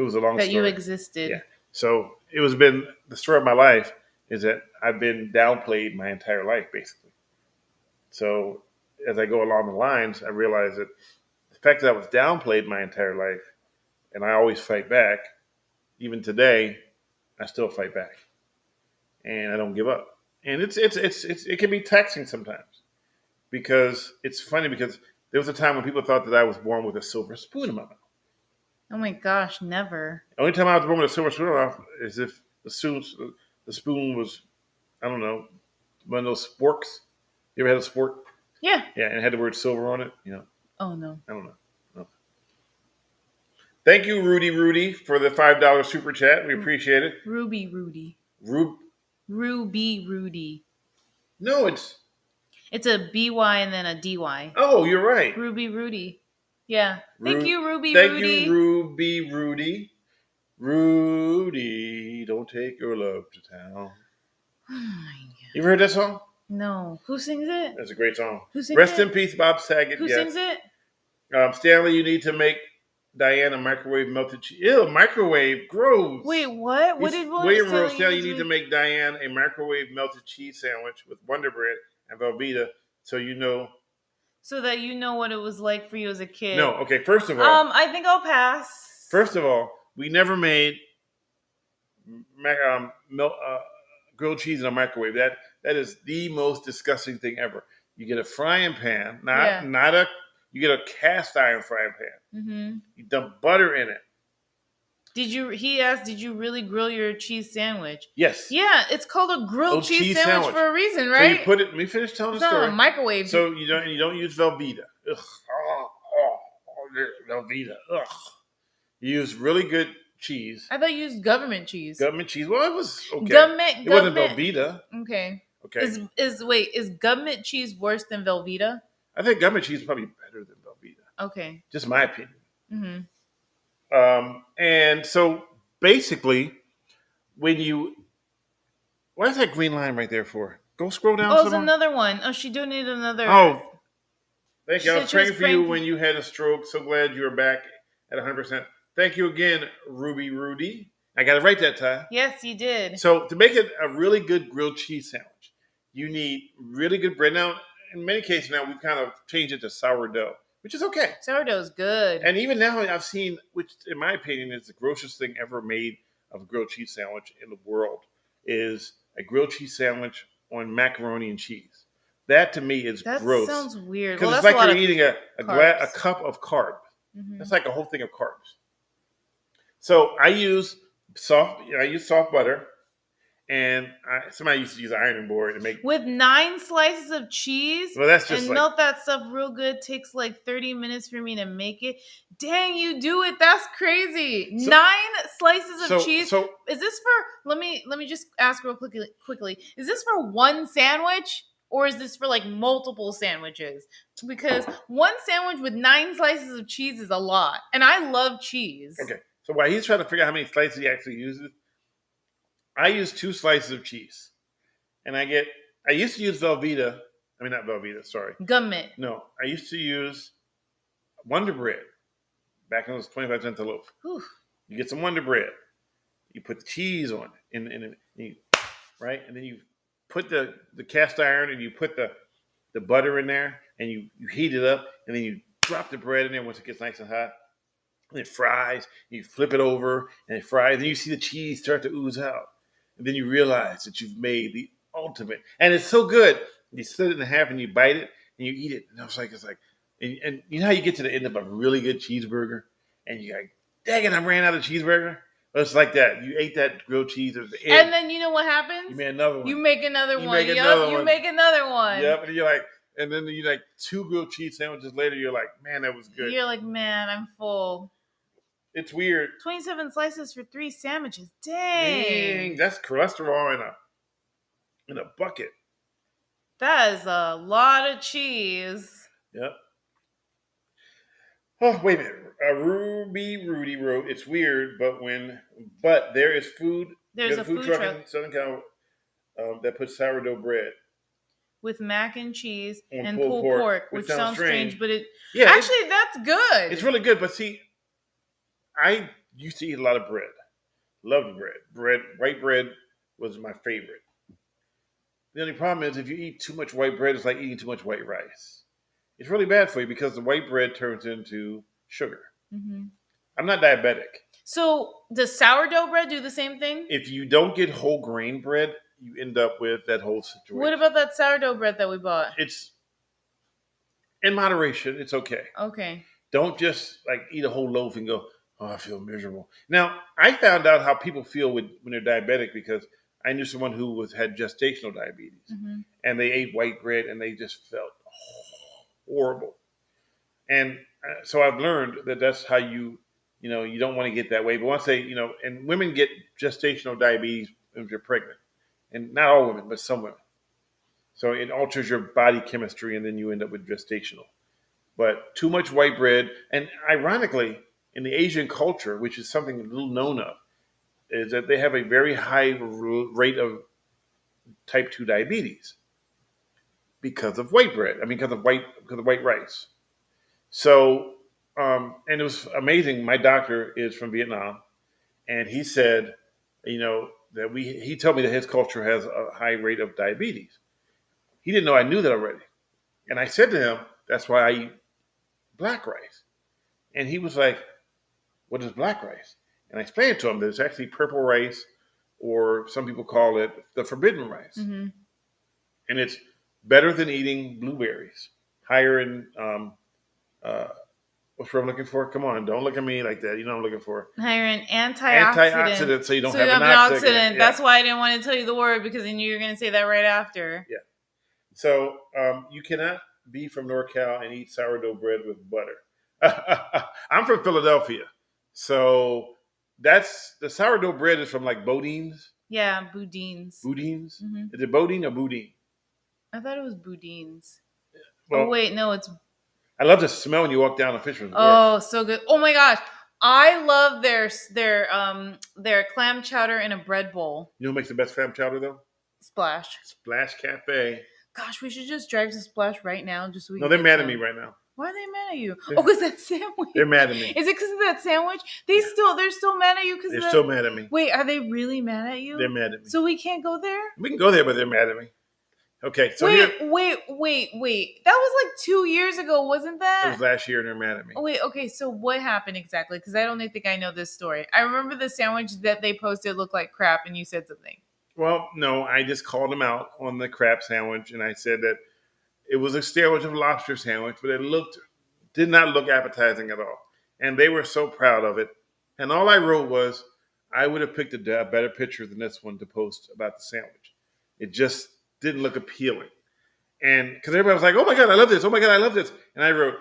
was a long story. That you existed. Yeah. So the story of my life is that I've been downplayed my entire life, basically. So as I go along the lines, I realize that the fact that I was downplayed my entire life, and I always fight back, even today, I still fight back, and I don't give up. And it can be taxing sometimes, because it's funny because there was a time when people thought that I was born with a silver spoon in my mouth. Oh my gosh, never. The only time I was born with a silver spoon in my mouth is if the spoon was, I don't know, one of those sporks. You ever had a spork? Yeah. Yeah, and it had the word silver on it. Oh no. I don't know. No. Thank you, Rudy, for the $5 super chat. We appreciate it. Ruby Rudy. Ruby Rudy. No, it's a BY and then a DY. Oh, you're right. Ruby Rudy. Yeah. Thank you, Ruby Thank Rudy. you, Ruby Rudy. Rudy, don't take your love to town. Oh my God. You ever heard that song? No. Who sings it? That's a great song. Who sings Rest it? in peace, Bob Saget. Who sings it? Stanley, you need to make Diane a microwave melted cheese. Ew, microwave, gross. Wait, what? What did William wrote, Stanley, you need to make Diane a microwave melted cheese sandwich with Wonder Bread and Velveeta, so you know. So that you know what it was like for you as a kid. No, okay. First of all, I think I'll pass. First of all, we never made grilled cheese in a microwave. That is the most disgusting thing ever. You get a frying pan, you get a cast iron frying pan. Mm-hmm. You dump butter in it. He asked, did you really grill your cheese sandwich? Yes. Yeah, it's called a grilled cheese sandwich for a reason, right? So you put it, let me finish telling the story. It's not a microwave. So you don't use Velveeta. Ugh. Velveeta. Ugh. You use really good cheese. I thought you used government cheese. Government cheese. Well, it was okay. Government. It wasn't Velveeta. Okay. Okay. Is government cheese worse than Velveeta? I think government cheese is probably better than Velveeta. Okay. Just my opinion. Mm-hmm. And so basically, when you, what is that green line right there for? Go scroll down Oh, it's some more. another one. Oh, she donated another. Oh, thank She you. I said was she was praying for you praying when you had a stroke. So glad you are back at 100%. Thank you again, Ruby Rudy. I got it right that time. Yes, you did. So to make it a really good grilled cheese sandwich, you need really good bread. Now, in many cases now, we've kind of changed it to sourdough, which is okay. Sourdough's good. And even now, I've seen, which in my opinion is the grossest thing ever made of a grilled cheese sandwich in the world, is a grilled cheese sandwich on macaroni and cheese. That to me is That gross. sounds weird. Because Well, it's that's like a lot you're of eating carbs. a cup of carbs. Mm-hmm. That's like a whole thing of carbs. So I use soft butter, and somebody used to use an ironing board to make. With 9 slices of cheese, Well, that's just and like, melt that stuff real good. Takes like 30 minutes for me to make it. Dang, you do it. That's crazy. 9 slices of cheese. So Is this for? Let me just ask real quickly. Is this for one sandwich? Or is this for like multiple sandwiches? Because one sandwich with 9 slices of cheese is a lot. And I love cheese. okay. So while he's trying to figure out how many slices he actually uses, I use 2 slices of cheese. And I used to use Velveeta. I mean, not Velveeta, sorry. Gummet. No, I used to use Wonder Bread. Back when it was 25 cents a loaf. Whew. You get some Wonder Bread. You put the cheese on it. Right? And then you put the cast iron and you put the butter in there and you heat it up and then you drop the bread in there once it gets nice and hot. And it fries. You flip it over and it fries. Then you see the cheese start to ooze out. And then you realize that you've made the ultimate. And it's so good. You slit it in half and you bite it and you eat it. And it's like, and you know how you get to the end of a really good cheeseburger and you're like, dang it, I ran out of cheeseburger. Well, it's like that. You ate that grilled cheese at the end. And then you know what happens? You made another one. You make another one. Make Yup, another you one. make another one. Yep. And you're like, and then you like 2 grilled cheese sandwiches later, you're like, man, that was good. You're like, man, I'm full. It's weird. 27 slices for 3 sandwiches. Dang. That's cholesterol in a bucket. That is a lot of cheese. Yep. Oh, wait a minute. Ruby Rudy wrote, it's weird, but there is food. There's a food truck in Southern Cal that puts sourdough bread with mac and cheese and pulled pulled pork, which sounds strange, but that's good. It's really good, but see, I used to eat a lot of bread. Loved bread. White bread was my favorite. The only problem is if you eat too much white bread, it's like eating too much white rice. It's really bad for you because the white bread turns into sugar. Mm-hmm. I'm not diabetic. So does sourdough bread do the same thing? If you don't get whole grain bread, you end up with that whole situation. What about that sourdough bread that we bought? It's in moderation. It's okay. Okay. Don't just like eat a whole loaf and go, oh, I feel miserable. Now, I found out how people feel when they're diabetic because I knew someone who had gestational diabetes, mm-hmm. and they ate white bread and they just felt horrible. And so I've learned that that's how you don't want to get that way. But once they, and women get gestational diabetes if you're pregnant, and not all women, but some women. So it alters your body chemistry, and then you end up with gestational. But too much white bread, and ironically, in the Asian culture, which is something a little known of, is that they have a very high rate of type 2 diabetes because of white bread. I mean, because of white rice. So, and it was amazing. My doctor is from Vietnam, and he said, that he told me that his culture has a high rate of diabetes. He didn't know I knew that already. And I said to him, that's why I eat black rice. And he was like, what is black rice? And I explained to him that it's actually purple rice, or some people call it the forbidden rice. Mm-hmm. And it's better than eating blueberries. Higher in, what's what I'm looking for? Come on, don't look at me like that. You know what I'm looking for. Higher in antioxidant. So you don't have an oxidant. Yeah. That's why I didn't want to tell you the word, because I knew you were going to say that right after. Yeah. So you cannot be from NorCal and eat sourdough bread with butter. I'm from Philadelphia. So that's the sourdough bread is from like Bodine's. Yeah, Boudin's. Boudin's? Mm-hmm. Is it Bodine or Boudin? I thought it was Boudin's. Well, oh, wait, no, it's I love the smell when you walk down a Fisherman's Wharf. Oh, so good. Oh my gosh. I love their clam chowder in a bread bowl. You know who makes the best clam chowder though? Splash. Splash Cafe. Gosh, we should just drive to Splash right now just so we No, can they're get mad at some. me right now. Why are they mad at you? They're- Oh, because that sandwich. They're mad at me. Is it because of that sandwich? They're still mad at you because They're still mad at me. Wait, are they really mad at you? They're mad at me. So we can't go there? We can go there, but they're mad at me. Okay, so wait. That was like 2 years ago, wasn't it that? was last year, and they're mad at me. Oh, wait, okay, so what happened exactly? Because I don't think I know this story. I remember the sandwich that they posted looked like crap, and you said something. Well, no, I just called them out on the crab sandwich, and I said that it was a sandwich of lobster sandwich, but it did not look appetizing at all. And they were so proud of it. And all I wrote was, I would have picked a better picture than this one to post about the sandwich. It just didn't look appealing. And because everybody was like, oh my God, I love this. Oh my God, I love this. And I wrote,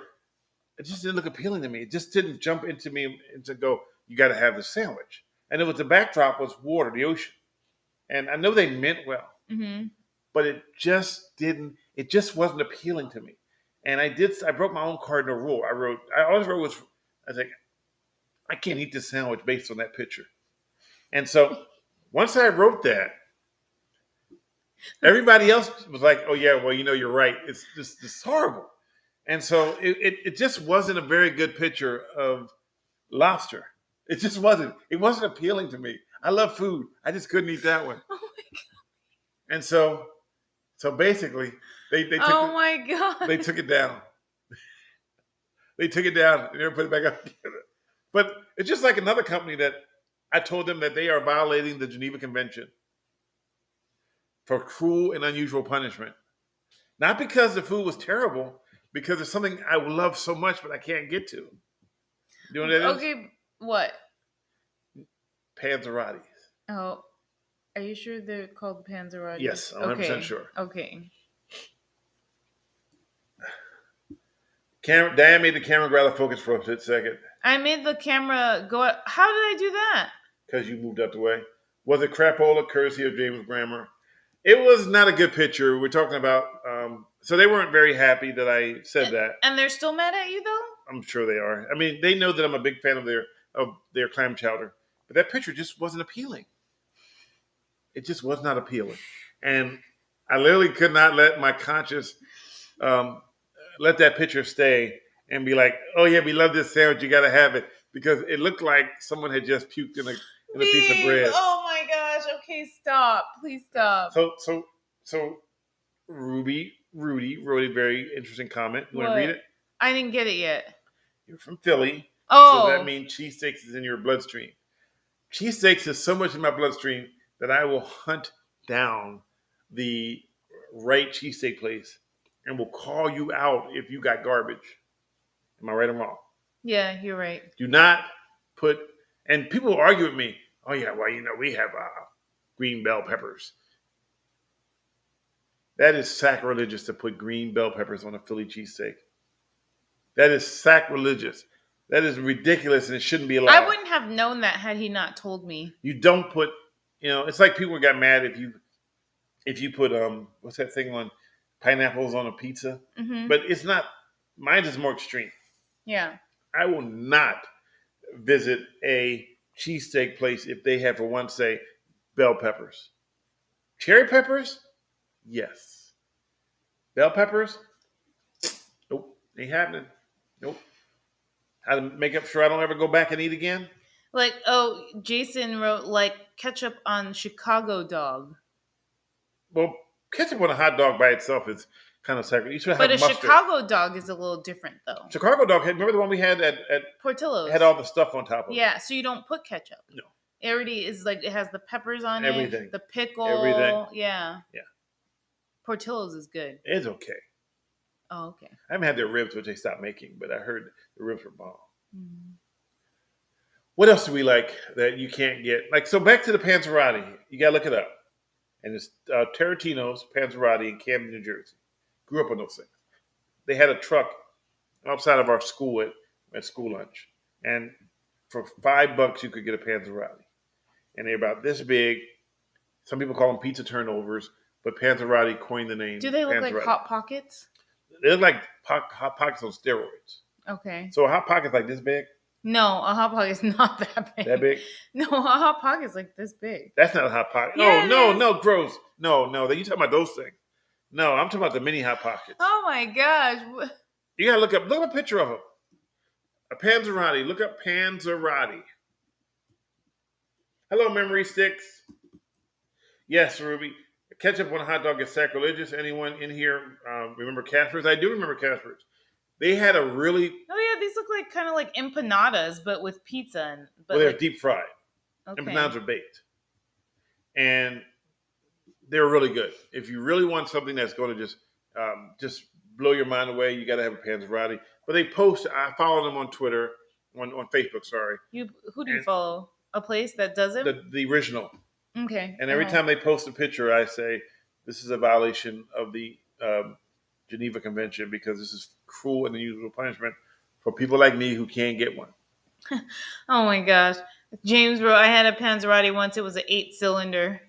it just didn't look appealing to me. It just didn't jump into me and to go, you got to have the sandwich. And it was the backdrop was water, the ocean. And I know they meant well, but it just wasn't appealing to me. And I broke my own cardinal rule. I always wrote was, I think, I can't eat this sandwich based on that picture. And so once I wrote that, everybody else was like, oh yeah, well, you're right. It's just horrible. And so it just wasn't a very good picture of lobster. It just wasn't. It wasn't appealing to me. I love food. I just couldn't eat that one. Oh my God. And so basically, they took oh my God. They took it down. They took it down and never put it back up together. But it's just like another company that I told them that they are violating the Geneva Convention for cruel and unusual punishment. Not because the food was terrible, because it's something I love so much, but I can't get to. You know what that is? Okay, what? Panzerati. Oh, are you sure they're called Panzerati? Yes, I'm 100% sure. Okay. Diane made the camera grab the focus for a second. I made the camera go out. How did I do that? Because you moved out the way. Was it crapola courtesy of James Grammer? It was not a good picture. We're talking about, so they weren't very happy that I said that. And they're still mad at you, though? I'm sure they are. I mean, they know that I'm a big fan of their clam chowder. But that picture just wasn't appealing. It just was not appealing. And I literally could not let my conscience let that picture stay and be like, oh yeah, we love this sandwich, you got to have it. Because it looked like someone had just puked in a piece of bread. Oh my gosh. Okay, stop. Please stop. So Rudy wrote a very interesting comment. You want to read it? I didn't get it yet. You're from Philly. Oh. So that means cheesesteaks is in your bloodstream. Cheesesteaks is so much in my bloodstream that I will hunt down the right cheesesteak place and will call you out if you got garbage. Am I right or wrong? Yeah, you're right. Do not put, and people argue with me, oh yeah, well, we have green bell peppers. That is sacrilegious to put green bell peppers on a Philly cheesesteak. That is sacrilegious. That is ridiculous, and it shouldn't be allowed. I wouldn't have known that had he not told me. You don't put, it's like people got mad if you put what's that thing on pineapples on a pizza? Mm-hmm. But it's not. Mine is more extreme. Yeah. I will not visit a cheesesteak place if they have, for one, say, bell peppers. Cherry peppers? Yes. Bell peppers? Nope. Ain't happening. Nope. How to make up sure I don't ever go back and eat again? Like, Jason wrote, like, ketchup on Chicago dog. Well, ketchup on a hot dog by itself is kind of sacred. You should have But a mustard. Chicago dog is a little different, though. Chicago dog, remember the one we had at Portillo's? Had all the stuff on top of it. Yeah, so you don't put ketchup. No. It already is like, it has the peppers on Everything. it. The pickle. Everything. Yeah. Yeah. Portillo's is good. It's okay. Oh, okay. I haven't had their ribs, which they stopped making, but I heard the ribs were bomb. Mm-hmm. What else do we like that you can't get? Like, so back to the Panzerati. You got to look it up. And it's Tarantino's Panzerati in Camden, New Jersey. Grew up on those things. They had a truck outside of our school at school lunch. And for $5, you could get a Panzerati. And they're about this big. Some people call them pizza turnovers, but Panzerati coined the name. Do they look Panzerati. like Hot Pockets? They look like hot pockets on steroids. Okay. So a hot pocket's like this big. No, a hot pocket is not that big. That big? No, a hot pocket is like this big. That's not a hot pocket. Yeah, Oh it no, is. no, gross. No. You talking about those things? No, I'm talking about the mini hot pockets. Oh my gosh. You gotta look up a picture of them. A Panzerotti. Look up Panzerotti. Hello, memory sticks. Yes, Ruby. Ketchup on a hot dog is sacrilegious. Anyone in here remember Casper's? I do remember Casper's. They had a really Oh yeah, these look like kind of like empanadas, but with pizza. But they're like, deep fried. okay. Empanadas are baked, and they're really good. If you really want something that's going to just blow your mind away, you got to have a Panzerotti. But they post. I follow them on Twitter, on Facebook. Sorry, Who do you follow? A place that does it? the original. Okay. And every time they post a picture, I say this is a violation of the Geneva Convention because this is cruel and unusual punishment for people like me who can't get one. Oh my gosh. James wrote, I had a Panzerotti once. It was an 8-cylinder.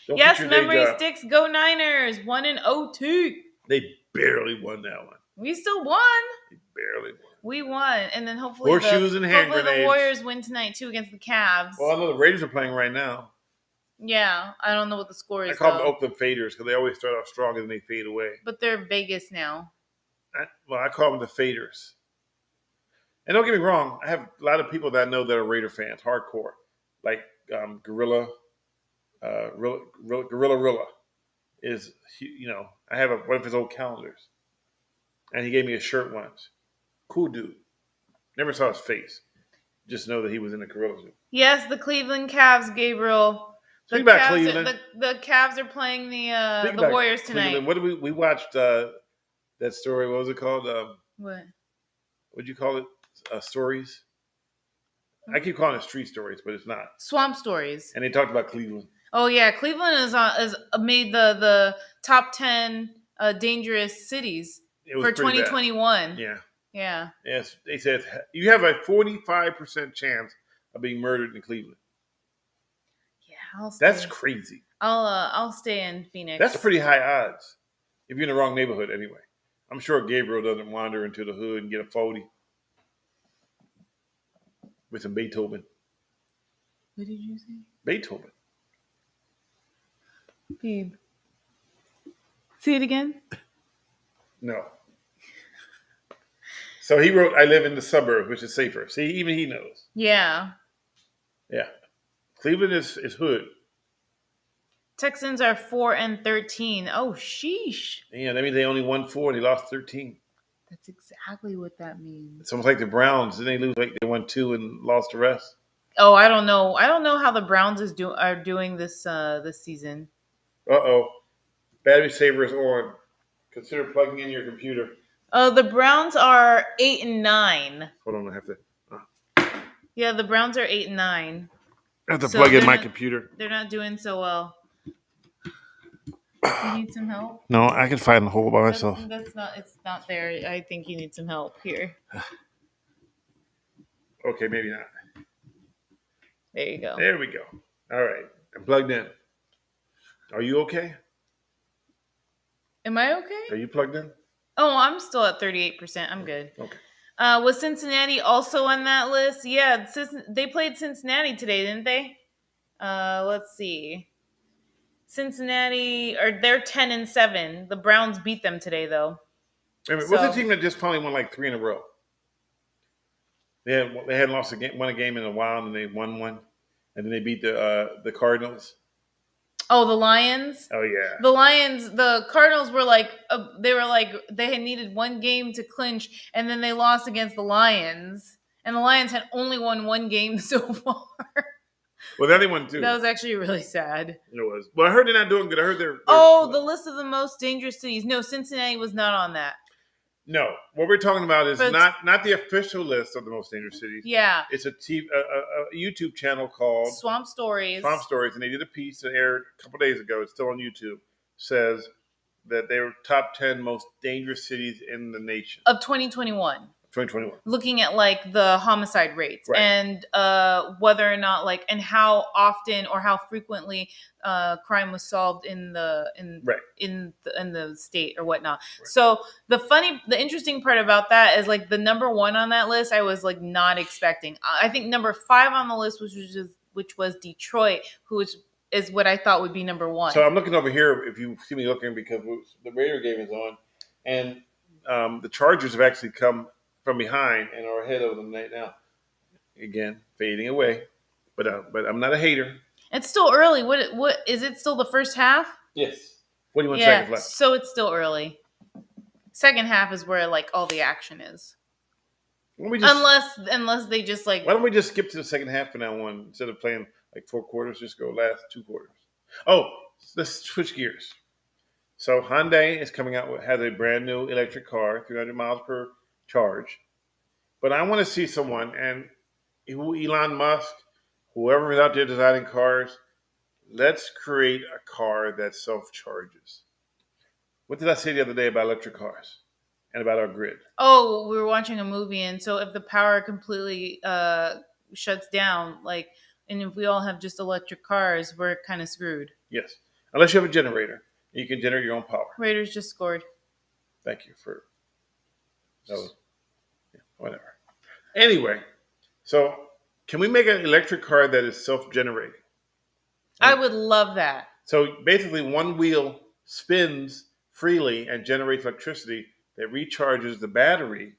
Yes, memory sticks. Go Niners. 1-2. They barely won that one. We still won. They barely won. We won. And then hopefully horseshoes and hand hopefully grenades. The Warriors win tonight, too, against the Cavs. Well, I know the Raiders are playing right now. Yeah, I don't know what the score is. I call them Oakland Faders because they always start off strong and they fade away. But they're Vegas now. I call them the Faders. And don't get me wrong, I have a lot of people that I know that are Raider fans, hardcore, like Gorilla is, I have one of his old calendars, and he gave me a shirt once. Cool dude. Never saw his face. Just know that he was in the Gorilla Zoo. Yes, the Cleveland Cavs, Gabriel. The Cavs are playing the Warriors tonight. Cleveland. What did we watched that story? What was it called? What? What'd you call it? Stories. I keep calling it street stories, but it's not. Swamp Stories. And they talked about Cleveland. Oh yeah, Cleveland is made the top 10 dangerous cities for 2021. Yeah. Yeah. Yes, they said you have a 45% chance of being murdered in Cleveland. Yeah, that's crazy. I'll stay in Phoenix. That's pretty high odds if you're in the wrong neighborhood. Anyway, I'm sure Gabriel doesn't wander into the hood and get a 40 with some Beethoven. What did you say? Beethoven. Babe. Say it again. No. So he wrote, I live in the suburbs, which is safer. See, even he knows. Yeah. Yeah. Cleveland is hood. Texans are 4-13. Oh, sheesh. Yeah, that means they only won 4 and they lost 13. That's exactly what that means. It's almost like the Browns. Didn't they lose like they won 2 and lost the rest? Oh, I don't know. I don't know how the Browns are doing this season. Uh-oh. Battery saver is on. Consider plugging in your computer. The Browns are 8-9. Hold on, I have to. Yeah, the Browns are 8-9. I have to plug in my computer. They're not doing so well. You need some help? No, I can find the hole by myself. It's not there. I think you need some help here. Okay, maybe not. There you go. There we go. All right, I'm plugged in. Are you okay? Am I okay? Are you plugged in? Oh, I'm still at 38%. I'm good. Okay. Was Cincinnati also on that list? Yeah, they played Cincinnati today, didn't they? Let's see. Cincinnati, they're 10-7. The Browns beat them today, though. What's the team that just finally won like 3 in a row? They hadn't lost won a game in a while, and they won one, and then they beat the Cardinals. Oh, the Lions? Oh, yeah. The Cardinals were they had needed one game to clinch, and then they lost against the Lions. And the Lions had only won one game so far. Well, that they won too. That was actually really sad. It was. Well, I heard they're not doing good. I heard they're the list of the most dangerous cities. No, Cincinnati was not on that. No, what we're talking about is not the official list of the most dangerous cities. Yeah, it's a YouTube channel called Swamp Stories. And they did a piece that aired a couple days ago. It's still on YouTube. Says that they were top 10 most dangerous cities in the nation of 2021. 2021. Looking at like the homicide rates Right. and whether or not like and how often or how frequently crime was solved in the Right. in the state or whatnot. Right. So the interesting part about that is like the number one on that list I was like not expecting. I think number 5 on the list which was Detroit, is what I thought would be number 1. So I'm looking over here. If you see me looking, because the Raider game is on, and the Chargers have actually come from behind and are ahead of them right now. Again, fading away, but I'm not a hater. It's still early. What is it? Still the first half? Yes. 41 Yeah, seconds left. so it's still early. Second half is where like all the action is. Unless they just like. Why don't we just skip to the second half for now on instead of playing like 4 quarters? Just go last 2 quarters. Oh, let's switch gears. So Hyundai is coming out has a brand new electric car, 300 miles per charge. But I want to see someone, and Elon Musk, whoever is out there designing cars, let's create a car that self-charges. What did I say the other day about electric cars and about our grid? Oh, we were watching a movie, and so if the power completely shuts down, like, and if we all have just electric cars, we're kind of screwed. Yes, unless you have a generator, you can generate your own power. Raiders just scored. Thank you for whatever. Anyway, so can we make an electric car that is self-generating? I would love that. So basically, one wheel spins freely and generates electricity that recharges the battery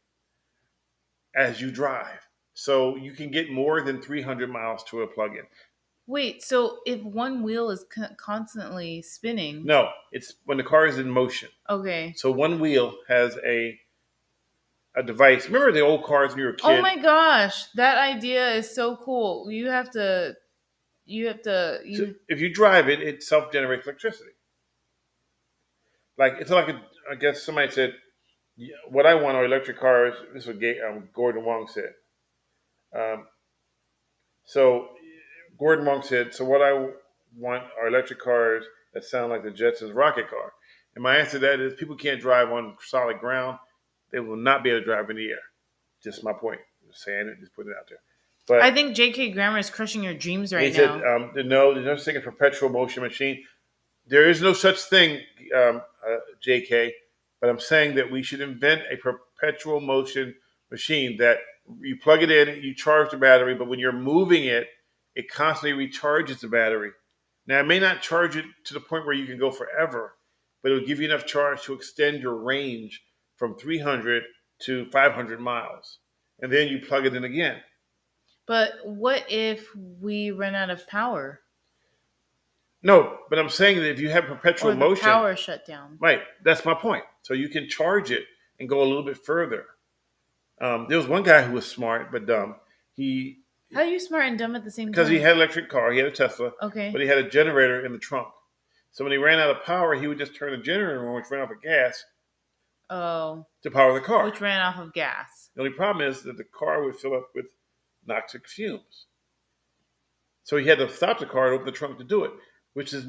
as you drive. So you can get more than 300 miles to a plug-in. Wait, so if one wheel is constantly spinning? No, it's when the car is in motion. Okay. So one wheel has a device. Remember the old cars when you were a kid? Oh my gosh, that idea is so cool. So if you drive it, it self-generates electricity. Like it's like I guess somebody said, what I want are electric cars. This is what Gordon Wong said. So Gordon Wong said, so what I want are electric cars that sound like the Jetsons rocket car. And my answer to that is people can't drive on solid ground. They will not be able to drive in the air. Just my point. Just saying it, just putting it out there. But I think J.K. Grammar is crushing your dreams right he now. said, no, there's no such thing as a perpetual motion machine. There is no such thing, J.K., but I'm saying that we should invent a perpetual motion machine that you plug it in, you charge the battery, but when you're moving it, it constantly recharges the battery. Now, it may not charge it to the point where you can go forever, but it will give you enough charge to extend your range from 300 to 500 miles. And then you plug it in again. But what if we run out of power? No, but I'm saying that if you have perpetual or the motion, power shut down. Right, that's my point. So you can charge it and go a little bit further. There was one guy who was smart but dumb. How are you smart and dumb at the same time? Because he had an electric car, he had a Tesla, Okay. but he had a generator in the trunk. So when he ran out of power, he would just turn the generator on, which ran off of gas, to power the car. Which ran off of gas. The only problem is that the car would fill up with toxic fumes. So he had to stop the car and open the trunk to do it, which is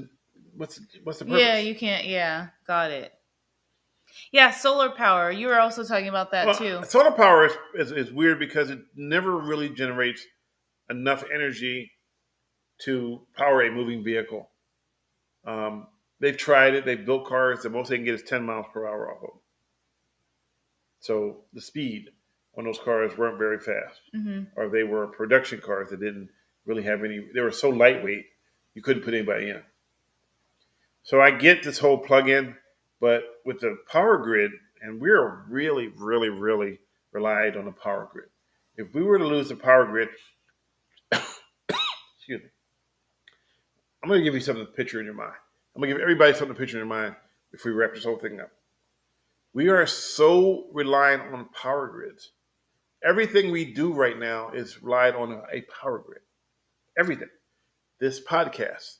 what's the purpose? Yeah, you can't. Yeah, got it. Yeah, solar power. You were also talking about that too. Solar power is weird because it never really generates enough energy to power a moving vehicle. They've tried it. They've built cars. The most they can get is 10 miles per hour off of them. So the speed on those cars weren't very fast. Mm-hmm. Or they were production cars that didn't really have any. They were so lightweight, you couldn't put anybody in. So I get this whole plug-in, but with the power grid, and we're really, really, really relied on the power grid. If we were to lose the power grid, excuse me, I'm going to give you something to picture in your mind. I'm going to give everybody something to picture in your mind before we wrap this whole thing up. We are so reliant on power grids. Everything we do right now is relied on a power grid. Everything. This podcast,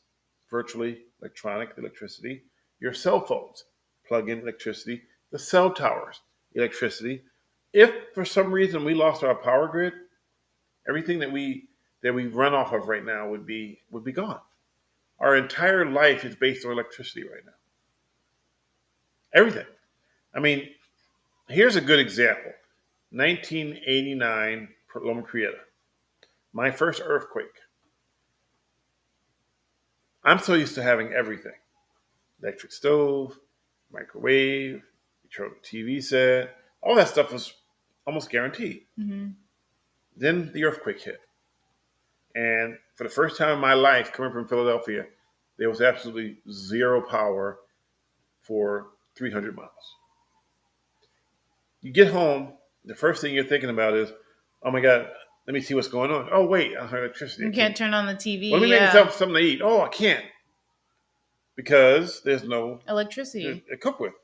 virtually electronic electricity, your cell phones, plug-in electricity, the cell towers, electricity. If for some reason we lost our power grid, everything that we run off of right now would be gone. Our entire life is based on electricity right now. Everything. I mean, here's a good example. 1989 Loma Prieta. My first earthquake. I'm so used to having everything: electric stove, microwave, control TV set. All that stuff was almost guaranteed. Hmm. Then the earthquake hit. And for the first time in my life, coming from Philadelphia, there was absolutely zero power for 300 miles. You get home, the first thing you're thinking about is, oh my God, let me see what's going on. Oh, wait, I have electricity. You can't turn on the Well, let TV. me make Yeah, myself something to eat. Oh, I can't because there's no electricity. to cook with.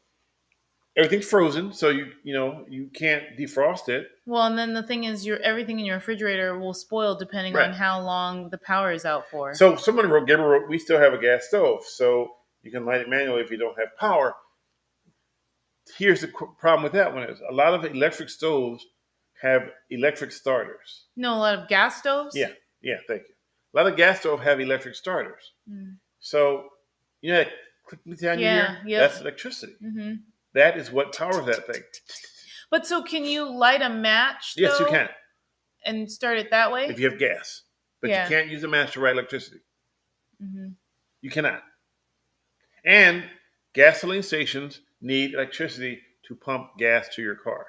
Everything's frozen, so you can't defrost it. Well, and then the thing is, your everything in your refrigerator will spoil depending Right. on how long the power is out for. So someone wrote, Gabriel wrote, we still have a gas stove, so you can light it manually if you don't have power. Here's the problem with that one is a lot of electric stoves have electric starters. No, a lot of gas stoves. Yeah, yeah, thank you. A lot of gas stoves have electric starters. Mm. So, you know that click down you Yeah. hear? Yep. That's electricity. Hmm. That is what powers that thing. But so, can you light a match though? Yes, you can And start it that way? if you have gas, but Yeah. you can't use a match to write electricity. Hmm. You cannot. And gasoline stations need electricity to pump gas to your car.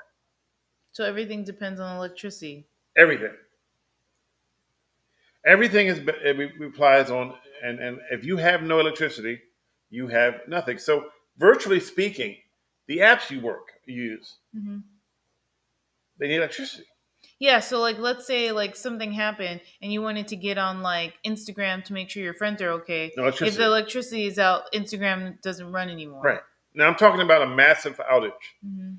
So everything depends on electricity. Everything. Everything replies on, and if you have no electricity, you have nothing. So, virtually speaking, the apps you use, Hmm. they need electricity. Yeah. So, like, let's say like something happened and you wanted to get on like Instagram to make sure your friends are okay. No If electricity. the electricity is out, Instagram doesn't run anymore. Right. Now, I'm talking about a massive outage. Hmm.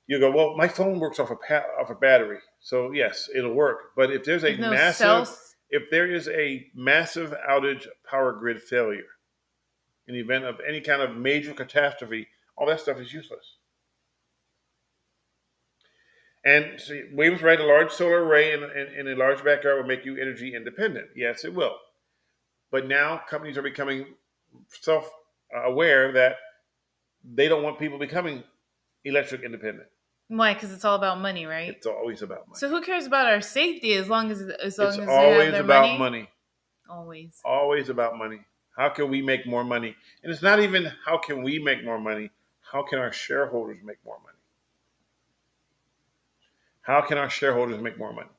You go, well, my phone works off a battery, so yes, it'll work. But if there's There's no cells. if there is a massive outage, power grid failure, in the event of any kind of major catastrophe, all that stuff is useless. And so Williams right, a large solar array in a large backyard will make you energy independent. Yes, it will. But now companies are becoming self-aware that they don't want people becoming electric independent. Why? Because it's all about money, right? It's always about money. So who cares about our safety as long as It's they have always their about money? money. Always. Always about money. How can we make more money? And it's not even how can we make more money. How can our shareholders make more money? How can our shareholders make more money?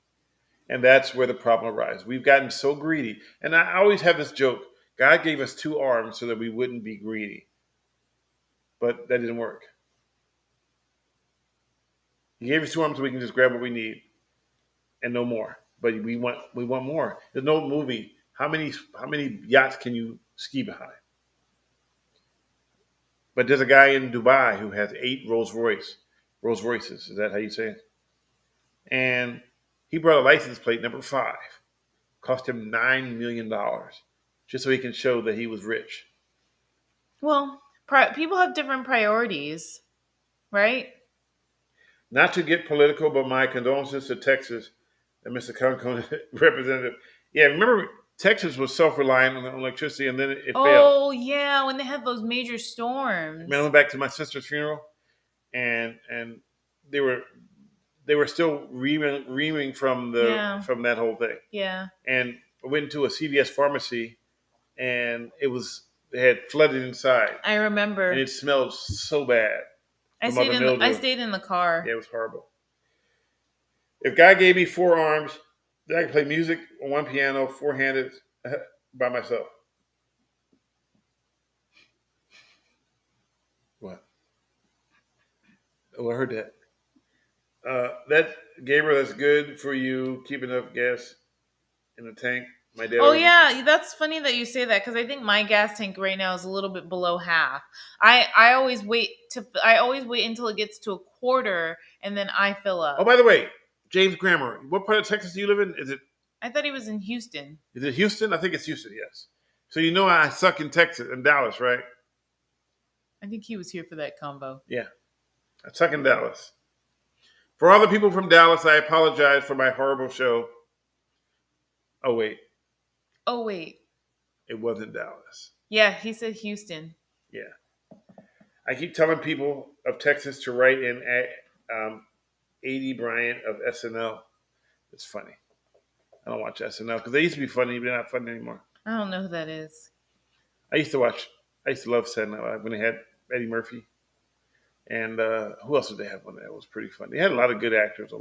And that's where the problem arises. We've gotten so greedy. And I always have this joke. God gave us two arms so that we wouldn't be greedy. But that didn't work. He gave us two arms so we can just grab what we need and no more. But we want more. There's no movie. How many yachts can you ski behind? But there's a guy in Dubai who has 8 Rolls Royces. Is that how you say it? And he brought a license plate number 5. Cost him $9 million, just so he can show that he was rich. Well, people have different priorities, right? Not to get political, but my condolences to Texas and Mr. Concon representative. Yeah, remember Texas was self-reliant on electricity, and then it failed. Oh yeah, when they had those major storms. Man, I went back to my sister's funeral, and they were still reaming from that whole thing. Yeah. And I went into a CVS pharmacy, and they had flooded inside. I remember. And it smelled so bad. I stayed in the car. Yeah, it was horrible. If God gave me 4 arms, then I could play music on one piano, 4-handed, by myself. What? Oh, I heard that. Gabriel, that's good for you. Keep enough gas in the tank. My dad. Oh yeah, that's funny that you say that because I think my gas tank right now is a little bit below half. I always wait until it gets to a quarter and then I fill up. Oh, by the way, James Grammer, what part of Texas do you live in? I thought he was in Houston. Is it Houston? I think it's Houston. Yes. So you know I suck in Texas and Dallas, right? I think he was here for that combo. Yeah, I suck in Dallas. For all the people from Dallas, I apologize for my horrible show. Oh wait. It wasn't Dallas. Yeah, he said Houston. Yeah. I keep telling people of Texas to write in A.D. Bryant of SNL. It's funny. I don't watch SNL because they used to be funny, but they're not funny anymore. I don't know who that is. I used to love SNL when they had Eddie Murphy. And who else did they have on there? It was pretty funny. They had a lot of good actors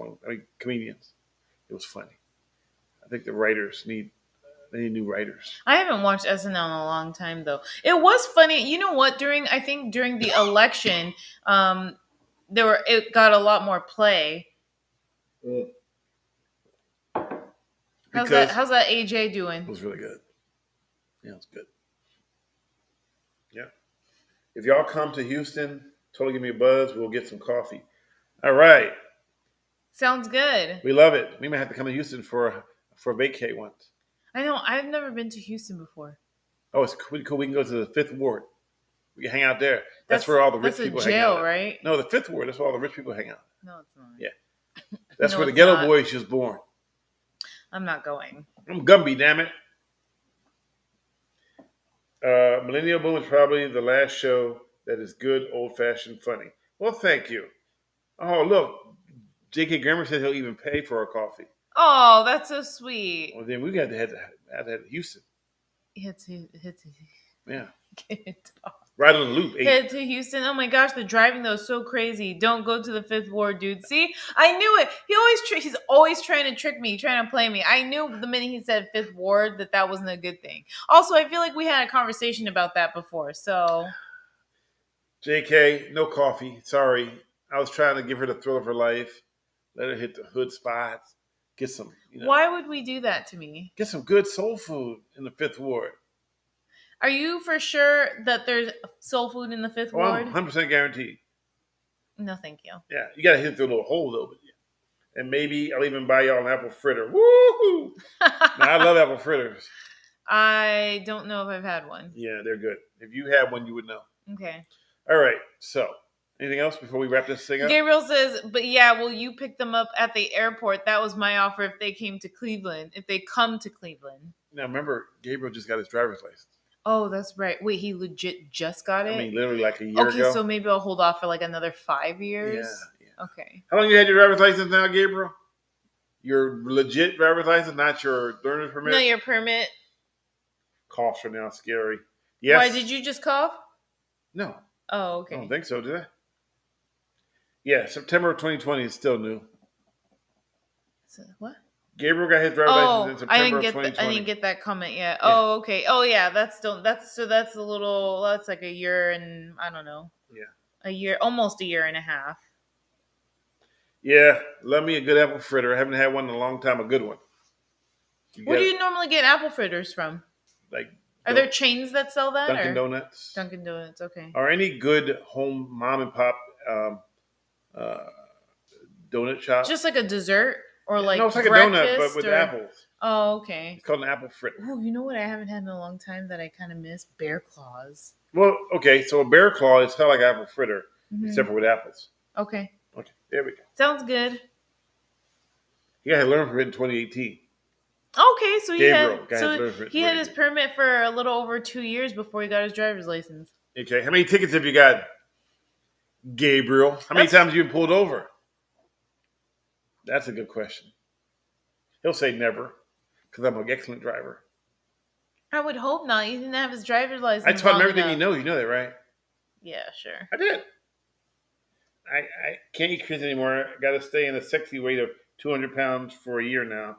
comedians. It was funny. I think the writers need new writers. I haven't watched SNL in a long time though. It was funny. You know what? During the election, it got a lot more play. How's that AJ doing? It was really good. Yeah, it was good. Yeah. If y'all come to Houston, totally give me a buzz. We'll get some coffee. All right. Sounds good. We love it. We might have to come to Houston for a vacay once. I know. I've never been to Houston before. Oh, it's pretty cool. We can go to the 5th Ward. We can hang out there. That's where all the rich people hang out. That's a jail, right? No, the 5th Ward. That's where all the rich people hang out. No, it's not. Yeah. That's No, where the it's ghetto not. boys was born. I'm not going. I'm Gumby, damn it. Millennial Boom is probably the last show that is good, old-fashioned funny. Well, thank you. Oh, look. J.K. Grammer said he'll even pay for our coffee. Oh, that's so sweet. Well, then we got to head to Houston. Hit to Yeah. get off. Right on the loop. Head to Houston. Oh my gosh, the driving though is so crazy. Don't go to the 5th Ward, dude. See, I knew it. He's always trying to trick me, trying to play me. I knew the minute he said 5th Ward that wasn't a good thing. Also, I feel like we had a conversation about that before. So, JK, no coffee. Sorry. I was trying to give her the thrill of her life. Let her hit the hood spots. Get some. Why would we do that to me? Get some good soul food in the 5th Ward. Are you for sure that there's soul food in the 5th Ward? I'm 100% guaranteed. No, thank you. Yeah, you got to hit through a little hole though. And maybe I'll even buy y'all an apple fritter. Woohoo! Now, I love apple fritters. I don't know if I've had one. Yeah, they're good. If you had one, you would know. Okay. All right. So, anything else before we wrap this thing up? Gabriel says, but yeah, will you pick them up at the airport? That was my offer if they came to Cleveland. If they come to Cleveland. Now, remember, Gabriel just got his driver's license. Oh, that's right. Wait, he legit just got it? I mean, literally like a year ago. Okay, so maybe I'll hold off for like another 5 years? Yeah. Okay. How long you had your driver's license now, Gabriel? Your legit driver's license, not your learner's permit? No, your permit. Coughs are now scary. Yes. Why, did you just cough? No. Oh, okay. I don't think so, did I? Yeah, September of 2020 is still new. So, what? Gabriel got his driver's license in September of 2020. I didn't get that comment yet. Yeah. Oh, okay. Oh, yeah. That's like a year and I don't know. Yeah. Almost a year and a half. Yeah, love me a good apple fritter. I haven't had one in a long time. A good one. Where do you normally get apple fritters from? Are there chains that sell that? Dunkin' Donuts. Dunkin' Donuts. Okay. Or any good home mom and pop donut shop. Just like a dessert or like no, it's like a donut but with apples. Oh, okay. It's called an apple fritter. Oh, you know what I haven't had in a long time that I kind of miss? Bear claws. Well, okay, so a bear claw is kind of like apple fritter, except for with apples. Okay. Okay, there we go. Sounds good. He got his learner permit in 2018. Okay, so he had his permit permit for a little over 2 years before he got his driver's license. Okay, how many tickets have you got, Gabriel? How many times have you been pulled over? That's a good question. He'll say never, because I'm an excellent driver. I would hope not. He didn't have his driver's license. I taught him everything enough. he knows. You know that, right? Yeah, sure. I did. I can't eat Chris anymore. I got to stay in a sexy weight of 200 pounds for a year now.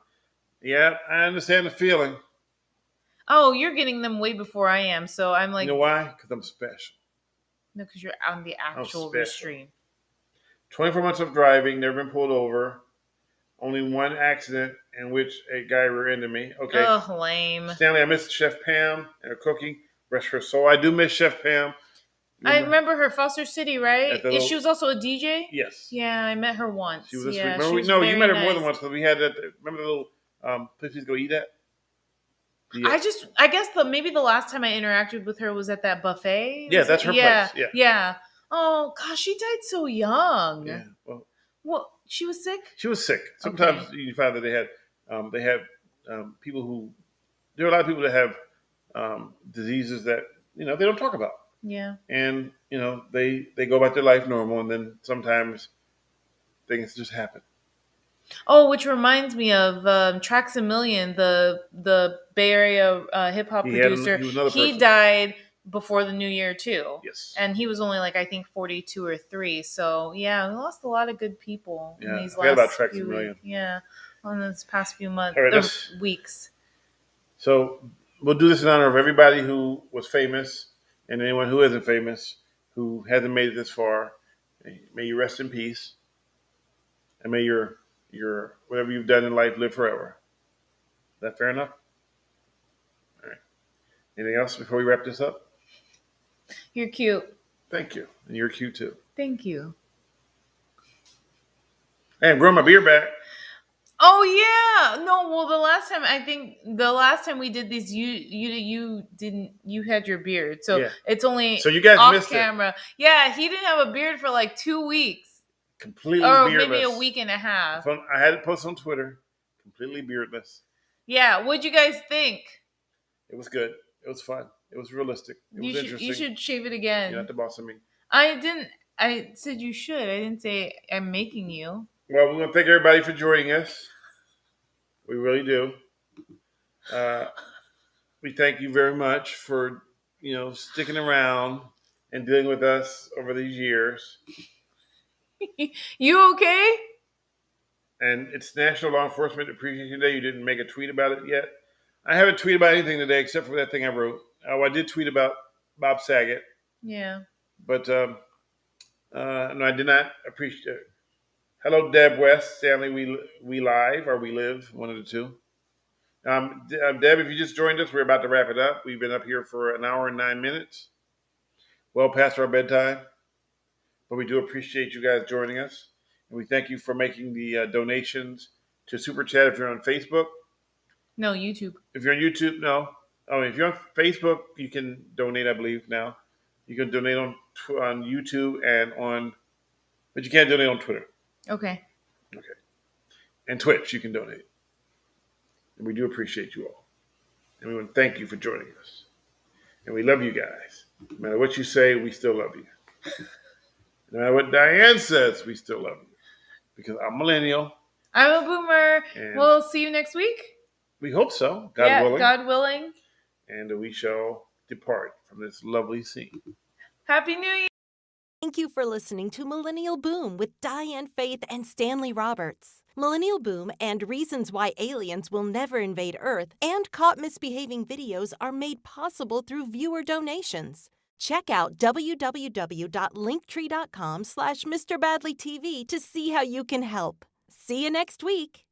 Yeah, I understand the feeling. Oh, you're getting them way before I am, so I'm like... You know why? Because I'm special. No, because you're on the actual restraint. 24 months of driving, never been pulled over. Only one accident in which a guy rear ended me. Okay. Ugh, lame. Stanley, I miss Chef Pam and her cooking. Rest her soul. I do miss Chef Pam. I remember her, Foster City, right? She was also a DJ? Yes. Yeah, I met her once. She was yeah, you met her more than once because we had that. Remember the little place we used to go eat at? Yeah. I guess maybe the last time I interacted with her was at that buffet. Yeah, that's her place. Yeah. Oh gosh, she died so young. Yeah. Well, she was sick. She was sick. Sometimes you find that they had people who. There are a lot of people that have diseases that they don't talk about. Yeah. And they go about their life normal, and then sometimes things just happen. Oh, which reminds me of Traxamillion, the Bay Area hip hop producer. He was another He person. died before the new year too. Yes. And he was only like I think 42 or 3. So yeah, we lost a lot of good people in these I forgot about last few Traxamillion. weeks. Yeah, on this past few months, All right, weeks. So we'll do this in honor of everybody who was famous and anyone who isn't famous, who hasn't made it this far. May you rest in peace, and may your whatever you've done in life live forever. Is that fair enough? All right. Anything else before we wrap this up? You're cute. Thank you, and you're cute too. Thank you. Hey, I'm growing my beard back. Oh yeah, no. Well, the last time we did these, you had your beard, so Yeah. it's only So you guys off missed camera. Yeah, he didn't have a beard for like 2 weeks, Completely or beardless. maybe a week and a half. I had it posted on Twitter. Completely beardless. Yeah, what'd you guys think? It was good. It was fun. It was realistic. It was interesting. You should shave it again. You're not the boss of me. I didn't. I said you should. I didn't say I'm making you. Well, we want to thank everybody for joining us. We really do. We thank you very much for sticking around and dealing with us over these years. You okay? And it's National Law Enforcement Appreciation Day. You didn't make a tweet about it yet. I haven't tweeted about anything today except for that thing I wrote. Oh, I did tweet about Bob Saget. Yeah. But no, I did not appreciate it. Hello, Deb West, Stanley. We live or we live, one of the two. Deb, if you just joined us, we're about to wrap it up. We've been up here for an hour and 9 minutes, well past our bedtime. But we do appreciate you guys joining us, and we thank you for making the donations to Super Chat. If you're on Facebook, no, YouTube. If you're on YouTube, no. If you're on Facebook, you can donate. I believe now you can donate on YouTube but you can't donate on Twitter. Okay. And Twitch, you can donate. And we do appreciate you all. And we want to thank you for joining us. And we love you guys. No matter what you say, we still love you. No matter what Diane says, we still love you. Because I'm millennial. I'm a boomer. We'll see you next week. We hope so. God willing. God willing. And we shall depart from this lovely scene. Happy New Year. Thank you for listening to Millennial Boom with Diane Faith and Stanley Roberts. Millennial Boom and Reasons Why Aliens Will Never Invade Earth and Caught Misbehaving videos are made possible through viewer donations. Check out www.linktree.com/MrBadleyTV to see how you can help. See you next week.